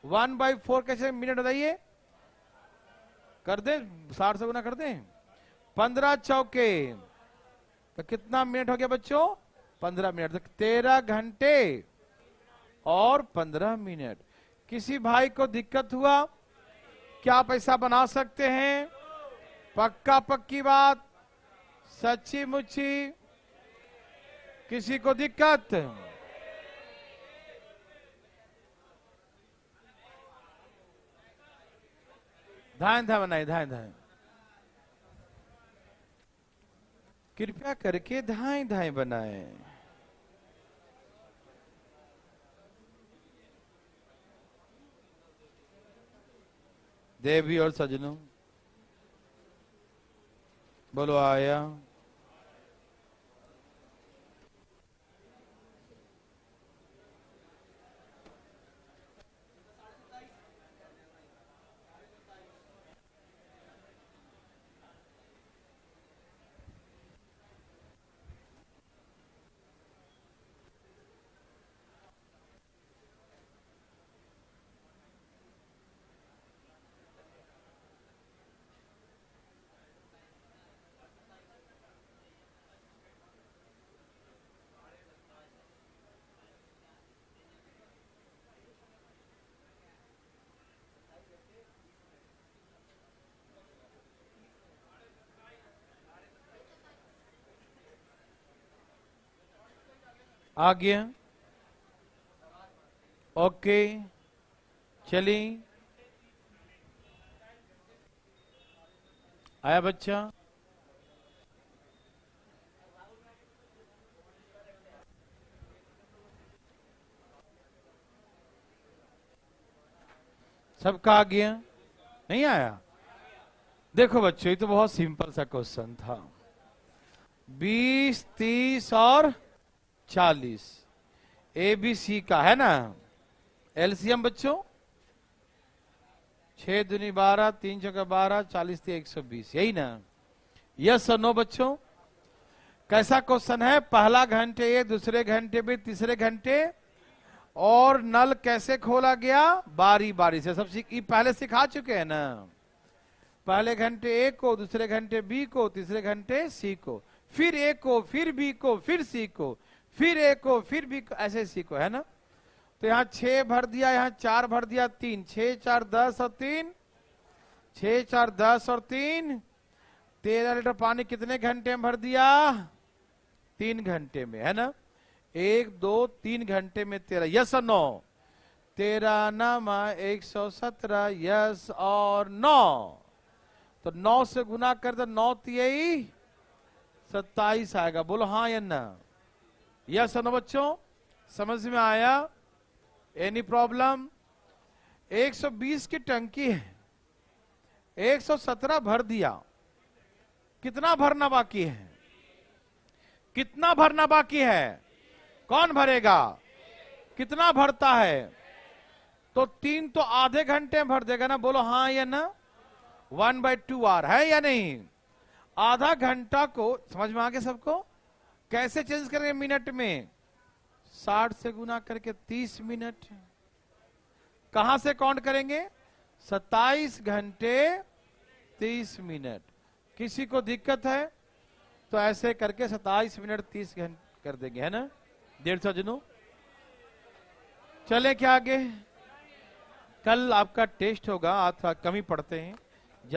1/4 कैसे मिनट बताइए? कर दे, 60 से गुना कर दे। 15 चौके तो कितना मिनट हो गया बच्चों? 15 मिनट। 13 घंटे और 15 मिनट। किसी भाई को दिक्कत हुआ? क्या पैसा बना सकते हैं? पक्का पक्की बात, सच्ची मुच्ची? किसी को दिक्कत? धाए धाए बनाए, धाए धाए, कृपया करके धाए धाए बनाए। देवी और सजनों, बोलो आया। आ गया? ओके, चली। आया बच्चा? सबका आ गया? नहीं आया? देखो बच्चों, ये तो बहुत सिंपल सा क्वेश्चन था। 20, 30 और 40 ए बी सी का है ना एलसीएम बच्चों। 6 दूनी 12, 3 चौका 12, 40 थी 120, यही ना? यस और नो बच्चों? कैसा क्वेश्चन है? पहला घंटे ए, दूसरे घंटे बी, तीसरे घंटे, और नल कैसे खोला गया? बारी बारी से। सब पहले सिखा चुके हैं ना। पहले घंटे ए को, दूसरे घंटे बी को, तीसरे घंटे सी को, फिर ए को, फिर बी को, फिर सी को, फिर ए को, फिर बी को, ऐसे सी को, है ना। तो यहाँ 6 भर दिया, यहाँ 4 भर दिया, 3, 6 4 10 और 3, 6 4 10 और 3, 13 लीटर पानी कितने घंटे में भर दिया? 3 घंटे में, है ना। 1 2 3 घंटे में 13, यस और नो? 13 नमा 117, यस और नो? तो 9 से गुना कर दो, 9 3 27 आएगा। बोलो हाँ या ना? यस और नो बच्चों? समझ में आया? Any problem? 120 की टंकी है, 117 भर दिया, कितना भरना बाकी है? कितना भरना बाकी है? कौन भरेगा? कितना भरता है? तो 3 तो आधे घंटे में भर देगा ना, बोलो हाँ या ना। 1/2 आवर है या नहीं। आधा घंटा को समझ में आ गया सबको, कैसे चेंज करेंगे मिनट में, 60 से गुना करके 30 मिनट। कहां से काउंट करेंगे, 27 घंटे 30 मिनट। किसी को दिक्कत है तो ऐसे करके 27 मिनट 30 घंटे कर देंगे, है ना। 150 जनों चले क्या आगे। कल आपका टेस्ट होगा, आज थोड़ा कम ही पढ़ते हैं।